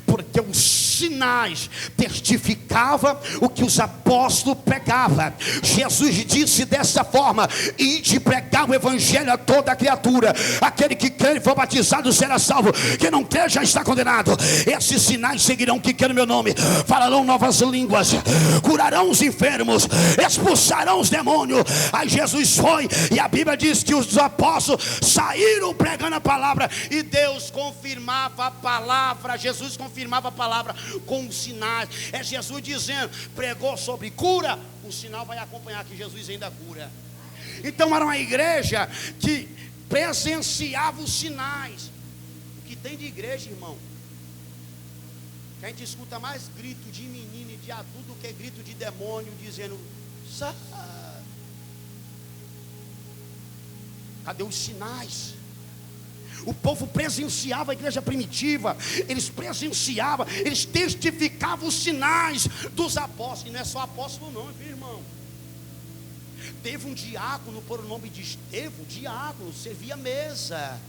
porque os sinais testificavam o que os apóstolos pregavam. Jesus disse dessa forma: ide pregar o evangelho a toda a criatura. Aquele que crê e for batizado será salvo, quem não crê já está condenado. Esses sinais seguirão que crê no meu nome: falarão novas línguas, curarão os enfermos, expulsarão os demônios. Aí Jesus foi, e a Bíblia diz que os apóstolos saíram pregando a palavra, e Deus confirmava a palavra. Jesus confirmava a palavra com sinais. É Jesus dizendo: pregou sobre cura, o sinal vai acompanhar que Jesus ainda cura. Então era uma igreja que presenciava os sinais. O que tem de igreja, irmão, que a gente escuta mais grito de menino e de adulto do que grito de demônio dizendo: sai. Cadê os sinais? O povo presenciava a igreja primitiva. Eles presenciavam, eles testificavam os sinais dos apóstolos. E não é só apóstolo não, viu, irmão? Teve um diácono por o nome de Estevão. Diácono, servia mesa.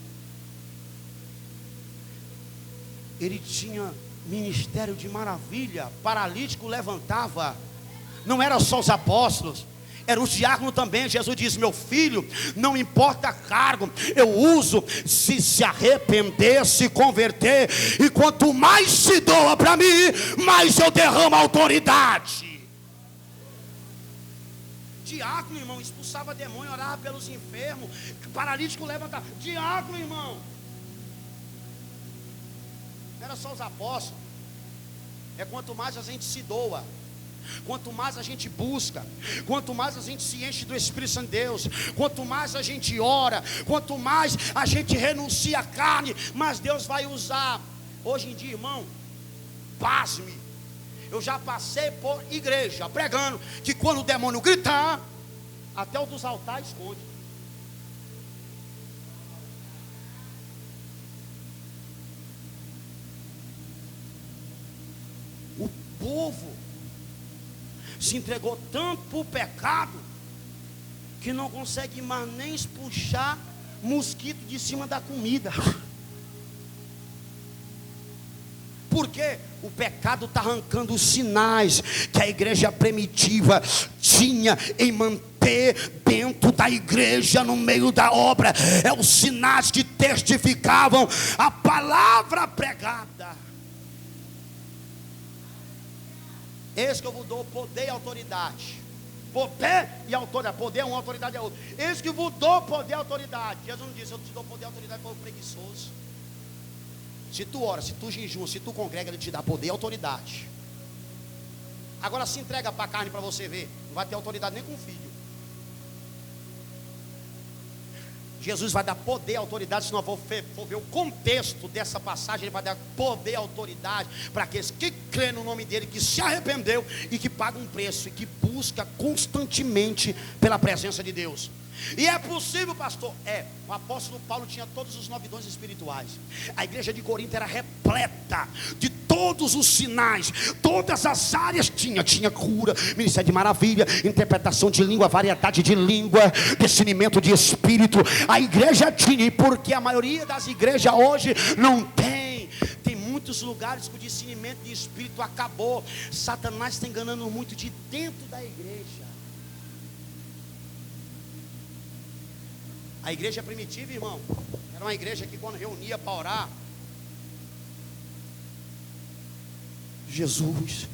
Ele tinha ministério de maravilha. Paralítico levantava. Não era só os apóstolos, era os diáconos também. Jesus disse: meu filho, não importa cargo, eu uso se arrepender, se converter, e quanto mais se doa para mim, mais eu derramo autoridade. Diácono, irmão, expulsava demônio, orava pelos enfermos, paralítico levantava. Diácono, irmão. Não era só os apóstolos. É quanto mais a gente se doa. Quanto mais a gente busca, quanto mais a gente se enche do Espírito Santo de Deus, quanto mais a gente ora, quanto mais a gente renuncia à carne, mais Deus vai usar. Hoje em dia, irmão, pasme, eu já passei por igreja pregando que quando o demônio gritar, até o dos altares esconde. O povo se entregou tanto para o pecado que não consegue mais nem expulsar mosquito de cima da comida. Porque o pecado está arrancando os sinais que a igreja primitiva tinha em manter dentro da igreja, no meio da obra. É os sinais que testificavam a palavra pregada. Eis que eu vos dou poder e autoridade. Poder e autoridade. Poder é uma, autoridade é outra. Eis que eu vos dou poder e autoridade. Jesus não disse: eu te dou poder e autoridade para o preguiçoso. Se tu ora, se tu jejua, se tu congrega, Ele te dá poder e autoridade. Agora se entrega para a carne para você ver. Não vai ter autoridade nem com o filho. Jesus vai dar poder e autoridade. Se nós for ver o contexto dessa passagem, Ele vai dar poder e autoridade para aqueles que creem no nome dEle, que se arrependeu e que pagam um preço e que busca constantemente pela presença de Deus. E é possível, pastor? O apóstolo Paulo tinha todos os 9 dons espirituais. A igreja de Corinto era repleta de todos os sinais, todas as áreas tinha cura, ministério de maravilha, interpretação de língua, variedade de língua, discernimento de espírito. A igreja tinha, e porque a maioria das igrejas hoje não tem muitos lugares que o discernimento de espírito acabou. Satanás está enganando muito de dentro da igreja. A igreja primitiva, irmão, era uma igreja que quando reunia para orar, Jesus,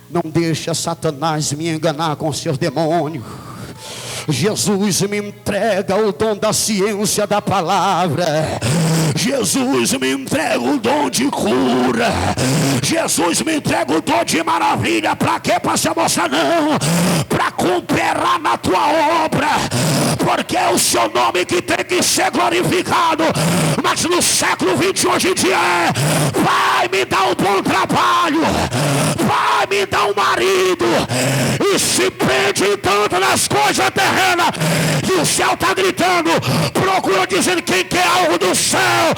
não deixa Satanás me enganar com seus demônios. Jesus me entrega o dom da ciência da palavra. Jesus me entrega o dom de cura. Jesus me entrega o dom de maravilha. Para quê? Para se mostrar? Não, para cooperar na tua obra, porque é o seu nome que tem que ser glorificado. Mas no século 20 hoje em dia vai me dar um bom trabalho, vai me dar um marido, e se prende tanto nas coisas terrenas, e o céu está gritando, procura dizendo: quem quer algo do céu,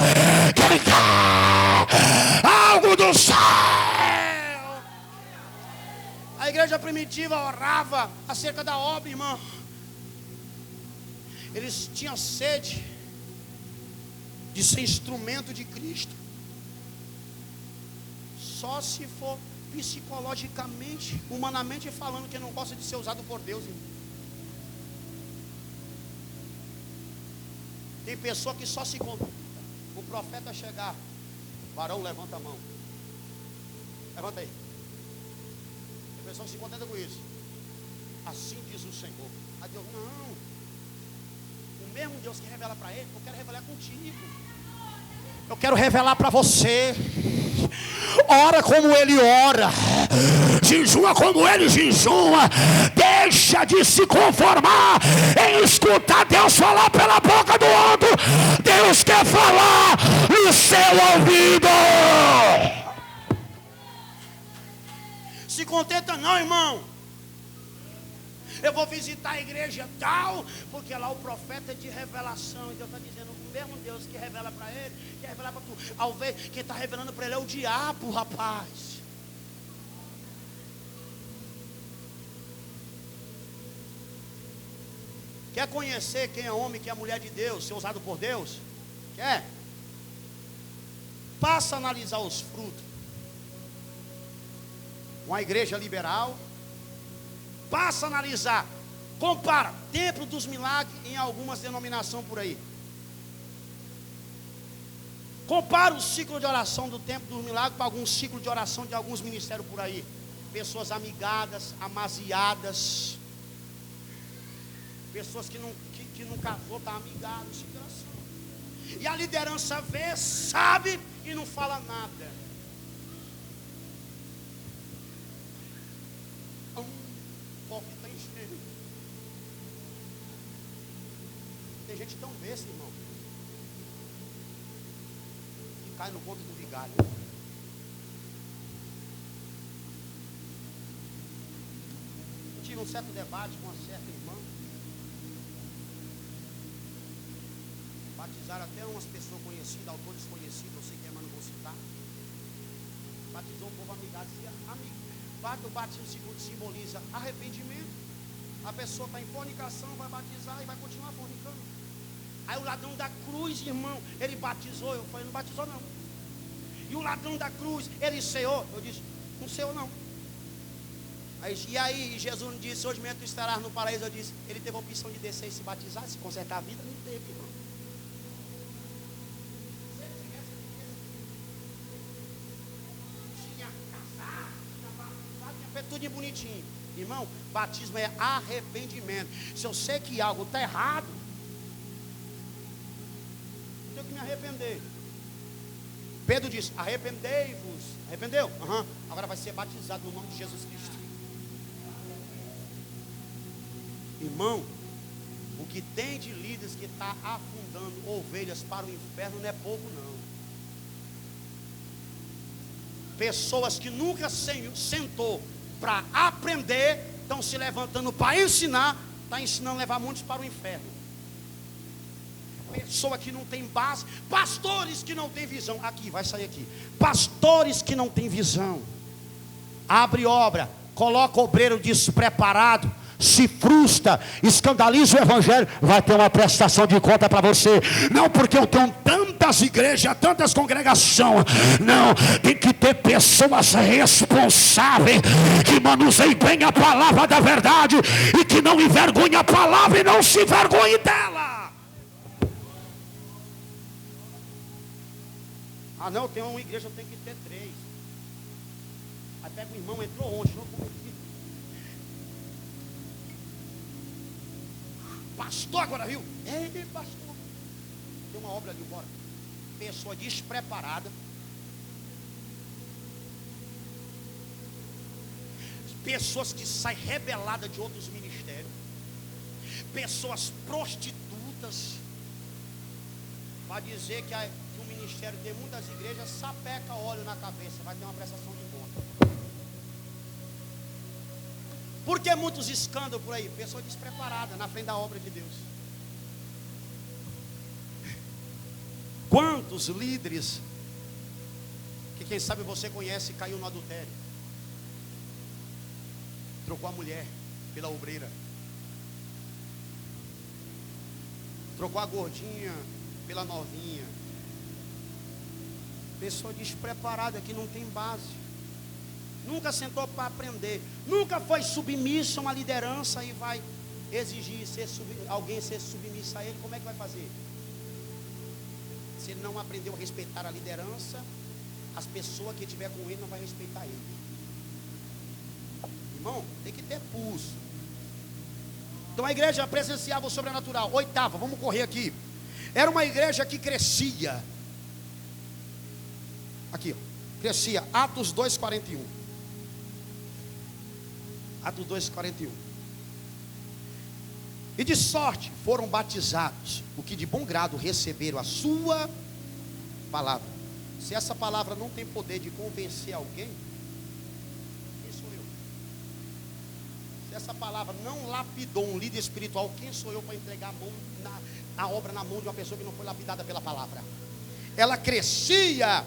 quem quer algo do céu. A igreja primitiva orava acerca da obra, irmão. Eles tinham sede de ser instrumento de Cristo. Só se for psicologicamente, humanamente falando, que não gosta de ser usado por Deus, irmão. Tem pessoa que só se conta. O profeta chegar: varão, levanta a mão. Levanta aí. Tem pessoa que se contenta com isso. Assim diz o Senhor. Aí Deus: não. O mesmo Deus que revela para ele, eu quero revelar contigo. Eu quero revelar para você. Ora como ele ora, jejua como ele jejua. Deixa de se conformar em escutar Deus falar pela boca do outro. Deus quer falar no seu ouvido. Se contenta não, irmão. Eu vou visitar a igreja tal, porque lá o profeta é de revelação. E Deus está dizendo: o mesmo Deus que revela para ele, quer revelar para tu. Ao ver, quem está revelando para ele é o diabo, rapaz. Quer conhecer quem é homem, quem é mulher de Deus, ser usado por Deus? Quer? Passa a analisar os frutos. Uma igreja liberal. Passa a analisar, compara Templo dos Milagres em algumas denominações por aí. Compara o ciclo de oração do Templo dos Milagres para algum ciclo de oração de alguns ministérios por aí. Pessoas amigadas, amaziadas, pessoas que não casou, está amigado, ciclo de oração. E a liderança vê, sabe e não fala nada. tem gente tão besta, irmão, que cai no conto do vigário. Eu tive um certo debate com uma certa irmã. Batizaram até umas pessoas conhecidas, autores conhecidos, eu sei quem é, mas não vou citar. Batizou um povo amigável, dizia, amigo, o batismo simboliza arrependimento. A pessoa está em fornicação, vai batizar e vai continuar fornicando. Aí o ladrão da cruz, irmão, ele batizou. Eu falei, não batizou não. E o ladrão da cruz, ele ceou. Eu disse, não ceou não. E aí Jesus me disse, hoje mesmo tu estarás no paraíso. Eu disse, ele teve a opção de descer e se batizar, se consertar a vida? Não teve, irmão. Tudo bonitinho, irmão. Batismo é arrependimento. Se eu sei que algo está errado, eu tenho que me arrepender. Pedro disse: arrependei-vos. Arrependeu? Agora vai ser batizado no nome de Jesus Cristo. Irmão, o que tem de líderes que está afundando ovelhas para o inferno não é pouco não. Pessoas que nunca sentou para aprender, estão se levantando para ensinar, está ensinando a levar muitos para o inferno. Pessoa que não tem base, pastores que não têm visão, aqui, vai sair aqui, pastores que não têm visão, abre obra, coloca obreiro despreparado, se frustra, escandaliza o evangelho, vai ter uma prestação de conta para você. Não porque eu tenho tantas igrejas, tantas congregações, não, tem que ter pessoas responsáveis, que manuseiem bem a palavra da verdade, e que não envergonhem a palavra e não se envergonhem dela. Ah não, eu tenho uma igreja, eu tenho que ter 3. Aí pega o irmão, entrou ontem, pastor agora, viu? Ei, pastor, tem uma obra ali, bora. Pessoa despreparada, pessoas que saem rebeladas de outros ministérios, pessoas prostitutas, para dizer que o ministério tem muitas igrejas, sapeca óleo na cabeça, vai ter uma prestação de conta. Por que muitos escândalos por aí? Pessoa despreparada na frente da obra de Deus. Quantos líderes que quem sabe você conhece caiu no adultério, trocou a mulher pela obreira, trocou a gordinha pela novinha. Pessoa despreparada que não tem base, nunca sentou para aprender, nunca foi submisso a uma liderança e vai exigir alguém ser submisso a ele. Como é que vai fazer? Se ele não aprendeu a respeitar a liderança, as pessoas que estiver com ele não vai respeitar ele. Irmão, tem que ter pulso. Então a igreja presenciava o sobrenatural. 8ª, vamos correr aqui. Era uma igreja que crescia. Aqui, ó, crescia. Atos 2:41. Atos 2:41. E de sorte foram batizados o que de bom grado receberam a sua palavra. Se essa palavra não tem poder de convencer alguém, quem sou eu? Se essa palavra não lapidou um líder espiritual, quem sou eu para entregar a obra na mão de uma pessoa que não foi lapidada pela palavra? Ela crescia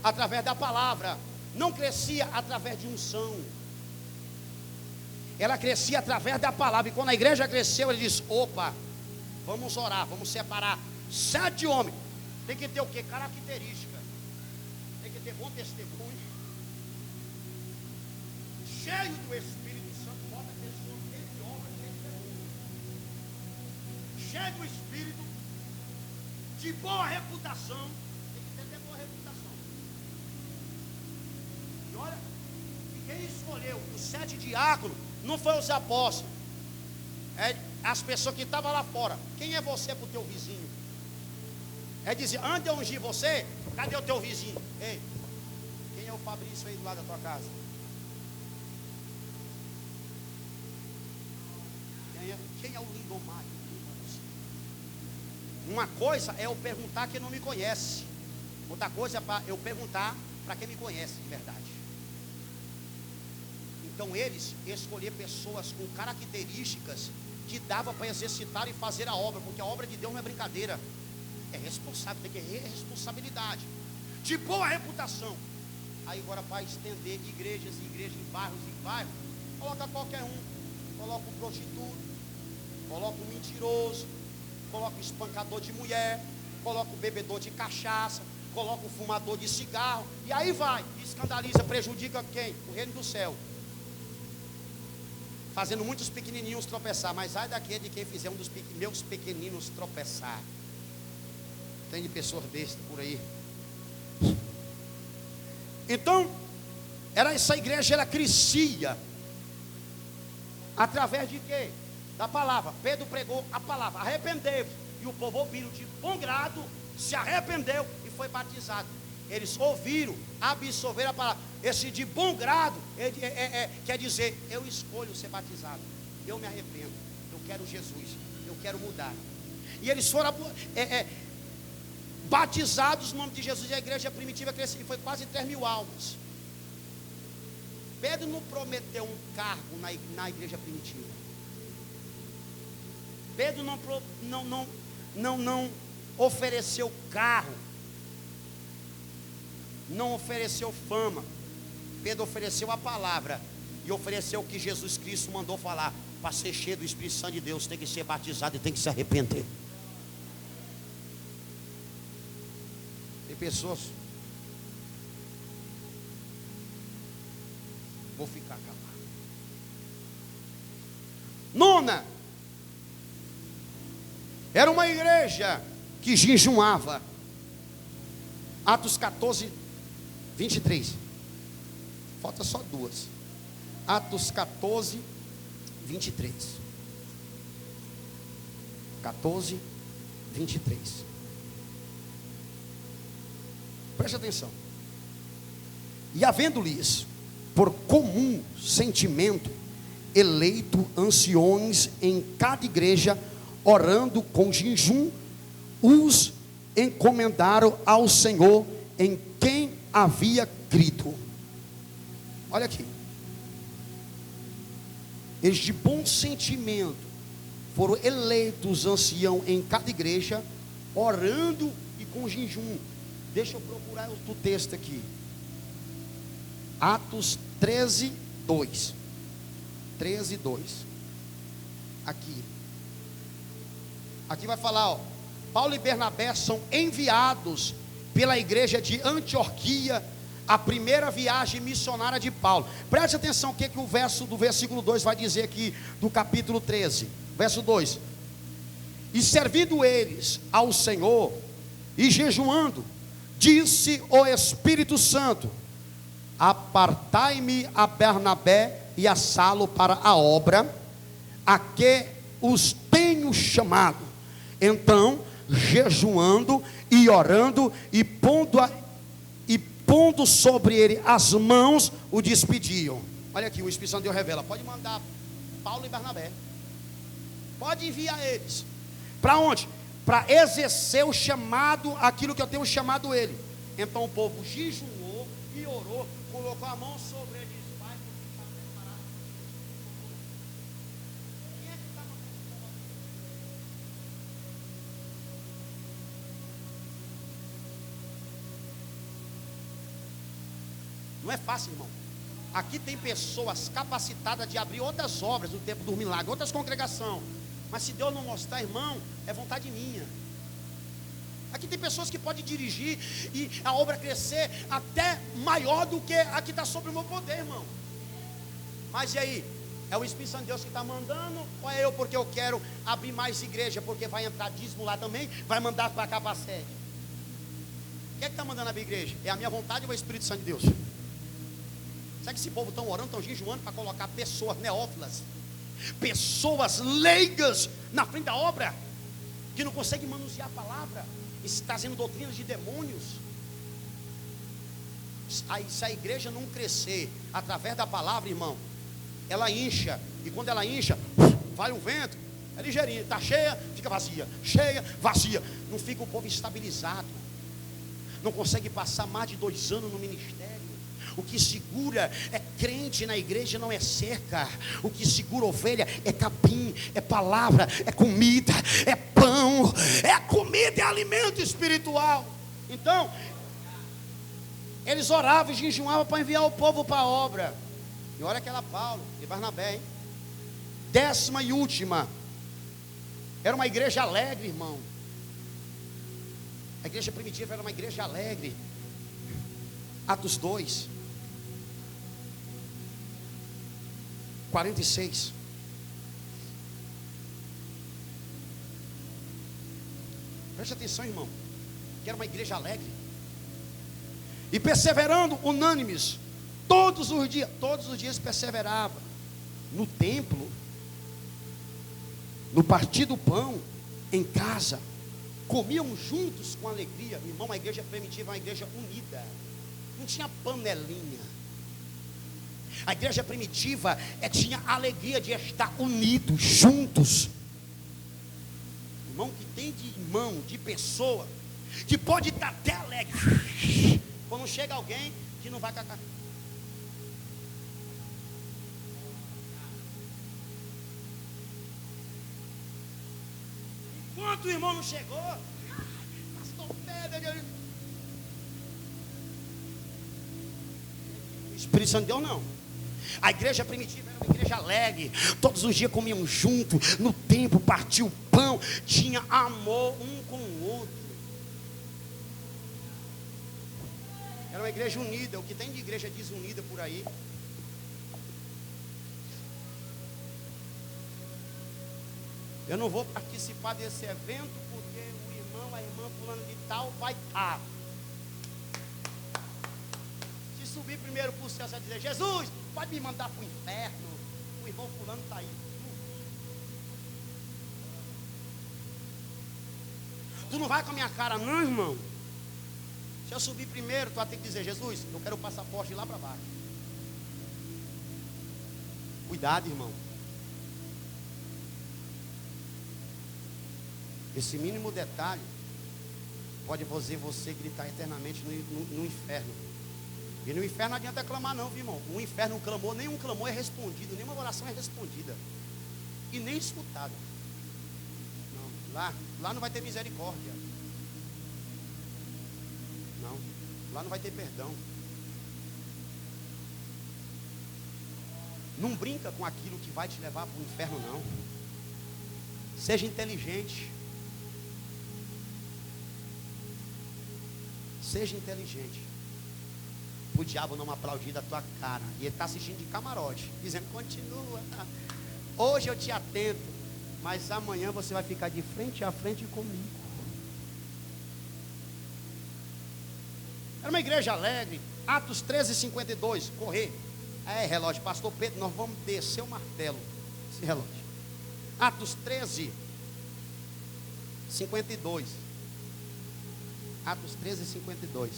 através da palavra, não crescia através de unção. Ela crescia através da palavra. E quando a igreja cresceu, ele disse: opa, vamos orar, vamos separar 7 homens. Tem que ter o que? Característica. Tem que ter bom testemunho, cheio do Espírito Santo. Bota a pessoa cheia de obra, cheio do Espírito, de boa reputação. Tem que ter boa reputação. E olha, quem escolheu os 7 diáconos não foi os apóstolos, é as pessoas que estavam lá fora. Quem é você para o teu vizinho? É dizer, antes de eu ungir você, cadê o teu vizinho? Ei, quem é o Fabrício aí do lado da tua casa? Quem é o Lindomar? Uma coisa é eu perguntar quem não me conhece, outra coisa é eu perguntar para quem me conhece de verdade. Então eles escolheram pessoas com características que dava para exercitar e fazer a obra, porque a obra de Deus não é brincadeira, é responsável, tem que ter responsabilidade, de boa reputação. Aí agora para estender de igrejas em igrejas, em bairros, coloca qualquer um, coloca um prostituto, coloca um mentiroso, coloca um espancador de mulher, coloca um bebedor de cachaça, coloca um fumador de cigarro, e aí vai, escandaliza, prejudica quem? O reino do céu. Fazendo muitos pequenininhos tropeçar, mas ai daquele de quem fizer um dos meus pequeninos tropeçar. Tem de pessoas bestas por aí. Então, essa igreja, ela crescia através de quê? Da palavra. Pedro pregou a palavra, arrependeu-se, e o povo ouviram de bom grado, se arrependeu e foi batizado. Eles ouviram, absorveram a palavra. Esse de bom grado quer dizer, eu escolho ser batizado, eu me arrependo, eu quero Jesus, eu quero mudar. E eles foram batizados no nome de Jesus, e a igreja primitiva cresceu, foi quase 3.000 almas. Pedro não prometeu um cargo na igreja primitiva. Pedro não ofereceu carro, não ofereceu fama. Pedro ofereceu a palavra e ofereceu o que Jesus Cristo mandou falar. Para ser cheio do Espírito Santo de Deus, tem que ser batizado e tem que se arrepender. Tem pessoas, vou ficar calado. Nona, era uma igreja que jejuava. Atos 14, 23. Falta só duas. Atos 14, 23. 14, 23. Preste atenção. E havendo-lhes por comum sentimento eleito anciões em cada igreja, orando com jejum, os encomendaram ao Senhor em quem havia crido. Olha aqui. Eles de bom sentimento foram eleitos ancião em cada igreja, orando e com jejum. Deixa eu procurar o texto aqui. Atos 13, 2. 13, 2. Aqui vai falar, ó. Paulo e Bernabé são enviados pela igreja de Antioquia, a primeira viagem missionária de Paulo. Preste atenção o que o versículo 2 vai dizer aqui do capítulo 13. Verso 2. E servindo eles ao Senhor e jejuando, disse o Espírito Santo: apartai-me a Bernabé e a Saulo para a obra a que os tenho chamado. Então, jejuando e orando e pondo sobre ele as mãos, o despediam. Olha aqui, o Espírito Santo de Deus revela: pode mandar Paulo e Bernabé, pode enviar eles. Para onde? Para exercer o chamado, aquilo que eu tenho chamado ele. Então o povo jejuou e orou, colocou a mão sobre ele e disse: Pai, porque está preparado. Quem é que estava preparado? Não é fácil, irmão. Aqui tem pessoas capacitadas de abrir outras obras no tempo do milagre, outras congregações. Mas se Deus não mostrar, irmão, é vontade minha. Aqui tem pessoas que podem dirigir e a obra crescer até maior do que a que está sobre o meu poder, irmão. Mas e aí? É o Espírito Santo de Deus que está mandando? Ou é eu porque eu quero abrir mais igreja? Porque vai entrar dízimo lá também? Vai mandar para cá para a sede? Quem é que está mandando abrir igreja? É a minha vontade ou é o Espírito Santo de Deus? Sabe que esse povo estão orando, estão jejuando para colocar pessoas neófilas, pessoas leigas na frente da obra, que não conseguem manusear a palavra, trazendo doutrinas de demônios. Aí, se a igreja não crescer através da palavra, irmão, ela incha, e quando ela incha, vai um vento, É ligeirinho, está cheia, fica vazia. Cheia, vazia. Não fica o povo estabilizado. Não consegue passar mais de 2 anos no ministério. O que segura é crente na igreja, não é cerca. O que segura ovelha é capim, é palavra, é comida, é pão, é comida, é alimento espiritual. Então, eles oravam e jejuavam para enviar o povo para a obra. E olha aquela Paulo e Barnabé, hein? 10ª e última. Era uma igreja alegre, irmão. A igreja primitiva era uma igreja alegre. Atos 2, 46. Preste atenção, irmão. Que era uma igreja alegre. E perseverando unânimes, todos os dias perseverava no templo, no partir do pão, em casa, comiam juntos com alegria. Irmão, a igreja primitiva é uma igreja unida, não tinha panelinha. A igreja primitiva tinha a alegria de estar unidos, juntos. Irmão, que tem de irmão, de pessoa, que pode estar até alegre, quando chega alguém que não vai cacar. Enquanto o irmão não chegou, pastor Pedro, o Espírito Santo de Deus não. A igreja primitiva era uma igreja alegre. Todos os dias comiam junto, no templo, partiu o pão, tinha amor um com o outro. Era uma igreja unida. O que tem de igreja desunida por aí? Eu não vou participar desse evento porque o irmão, a irmã fulano de tal vai estar. Se subir primeiro para o céu, você vai dizer: Jesus, pode me mandar para o inferno. O irmão fulano está aí. Tu não vai com a minha cara não, irmão. Se eu subir primeiro, tu vai ter que dizer: Jesus, eu quero o passaporte lá para baixo. Cuidado, irmão. Esse mínimo detalhe pode fazer você gritar eternamente no inferno. E no inferno não adianta clamar não, viu, irmão? O inferno não clamou, nenhum clamor é respondido, nenhuma oração é respondida. E nem escutada. Não, lá não vai ter misericórdia. Não, lá não vai ter perdão. Não brinca com aquilo que vai te levar para o inferno, não. Seja inteligente. Seja inteligente. O diabo não aplaudir da tua cara. E ele está assistindo de camarote, dizendo: continua. Hoje eu te atento, mas amanhã você vai ficar de frente a frente comigo. Era uma igreja alegre. Atos 13:52. Correr. Relógio, pastor Pedro, nós vamos descer o martelo. Esse relógio. Atos 13:52. Atos 13:52.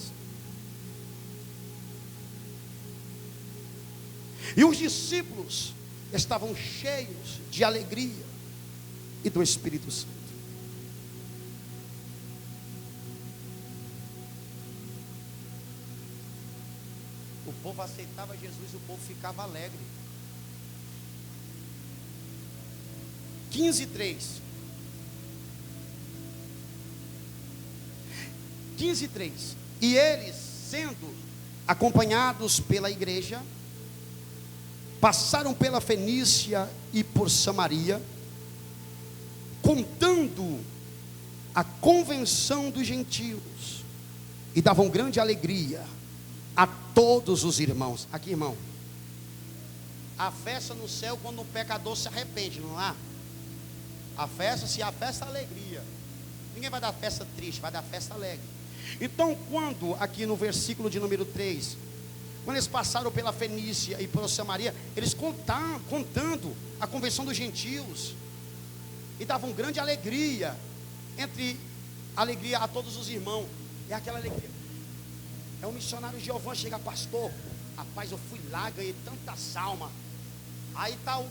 E os discípulos estavam cheios de alegria e do Espírito Santo. O povo aceitava Jesus, o povo ficava alegre. 15:3. 15:3. E eles, sendo acompanhados pela igreja, passaram pela Fenícia e por Samaria, contando a convenção dos gentios, e davam grande alegria a todos os irmãos. Aqui, irmão, a festa no céu quando um pecador se arrepende, não há? A festa, se a festa é alegria. Ninguém vai dar festa triste, vai dar festa alegre. Então, quando, aqui no versículo de número 3, quando eles passaram pela Fenícia e pela Samaria, eles contando a convenção dos gentios, e davam grande alegria, entre alegria a todos os irmãos. É aquela alegria. É um missionário Jeová, chega: pastor, rapaz, eu fui lá, ganhei tantas almas. Aí está o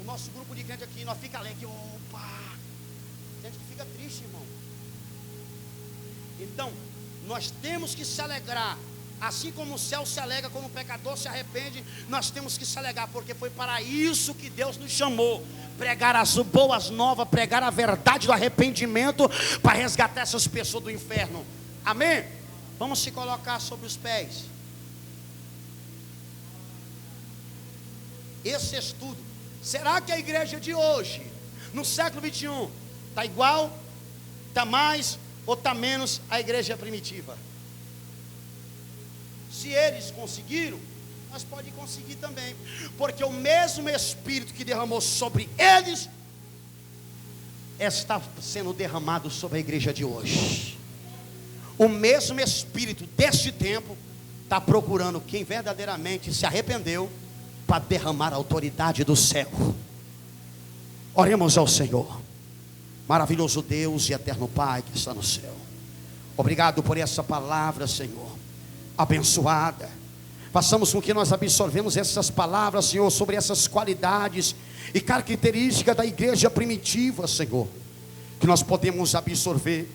O nosso grupo de crente aqui, nós fica alegre. Opa! Gente que fica triste, irmão. Então, nós temos que se alegrar. Assim como o céu se alegra quando o pecador se arrepende, nós temos que se alegrar, porque foi para isso que Deus nos chamou. Pregar as boas novas, pregar a verdade do arrependimento, para resgatar essas pessoas do inferno. Amém? Vamos se colocar sobre os pés. Esse estudo, será que a igreja de hoje, no século 21, está igual, está mais ou está menos a igreja primitiva? Se eles conseguiram, nós podemos conseguir também, porque o mesmo Espírito que derramou sobre eles está sendo derramado sobre a igreja de hoje. O mesmo Espírito deste tempo está procurando quem verdadeiramente se arrependeu, para derramar a autoridade do céu. Oremos ao Senhor. Maravilhoso Deus e eterno Pai que está no céu, obrigado por essa palavra, Senhor, abençoada. Façamos com que nós absorvemos essas palavras, Senhor, sobre essas qualidades e características da igreja primitiva, Senhor, que nós podemos absorver,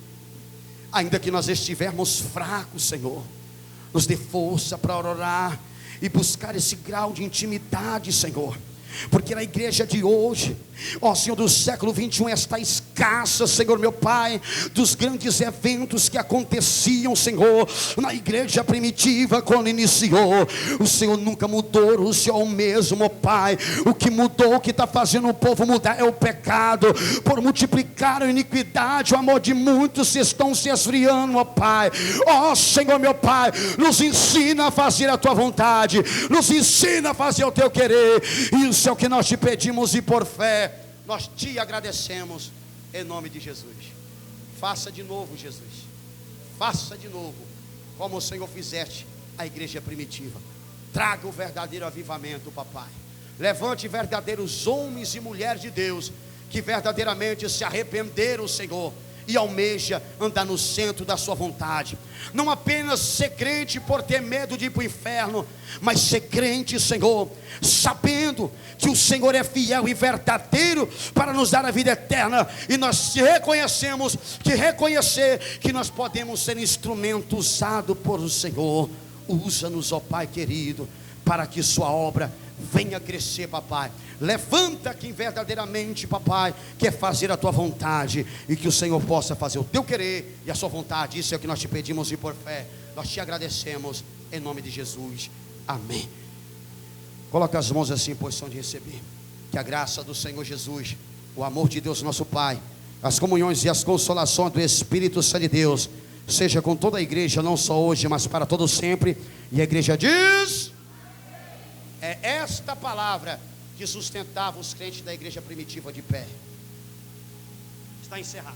ainda que nós estivermos fracos, Senhor. Nos dê força para orar e buscar esse grau de intimidade, Senhor, porque na igreja de hoje, ó Senhor, do século 21, está escassa, Senhor meu Pai, dos grandes eventos que aconteciam, Senhor, na igreja primitiva quando iniciou. O Senhor nunca mudou, o Senhor é o mesmo, Pai. O que mudou, o que está fazendo o povo mudar é o pecado. Por multiplicar a iniquidade, o amor de muitos estão se esfriando, ó Pai. Ó Senhor meu Pai, nos ensina a fazer a Tua vontade, nos ensina a fazer o Teu querer. Isso é o que nós te pedimos, e por fé nós te agradecemos, em nome de Jesus. Faça de novo, Jesus, faça de novo, como o Senhor fizeste a igreja primitiva. Traga o verdadeiro avivamento, papai. Levante verdadeiros homens e mulheres de Deus, que verdadeiramente se arrependeram, Senhor, e almeja andar no centro da sua vontade. Não apenas ser crente por ter medo de ir para o inferno, mas ser crente, Senhor, sabendo que o Senhor é fiel e verdadeiro para nos dar a vida eterna. E nós reconhecemos que nós podemos ser instrumento usado por o Senhor. Usa-nos, ó Pai querido, para que sua obra venha crescer, papai. Levanta quem verdadeiramente, papai, quer fazer a tua vontade, e que o Senhor possa fazer o teu querer e a sua vontade. Isso é o que nós te pedimos, e por fé nós te agradecemos, em nome de Jesus, amém. Coloca as mãos assim em posição de receber. Que a graça do Senhor Jesus, o amor de Deus nosso Pai, as comunhões e as consolações do Espírito Santo de Deus seja com toda a igreja, não só hoje, mas para todo sempre. E a igreja diz: é esta palavra que sustentava os crentes da igreja primitiva de pé. Está encerrado.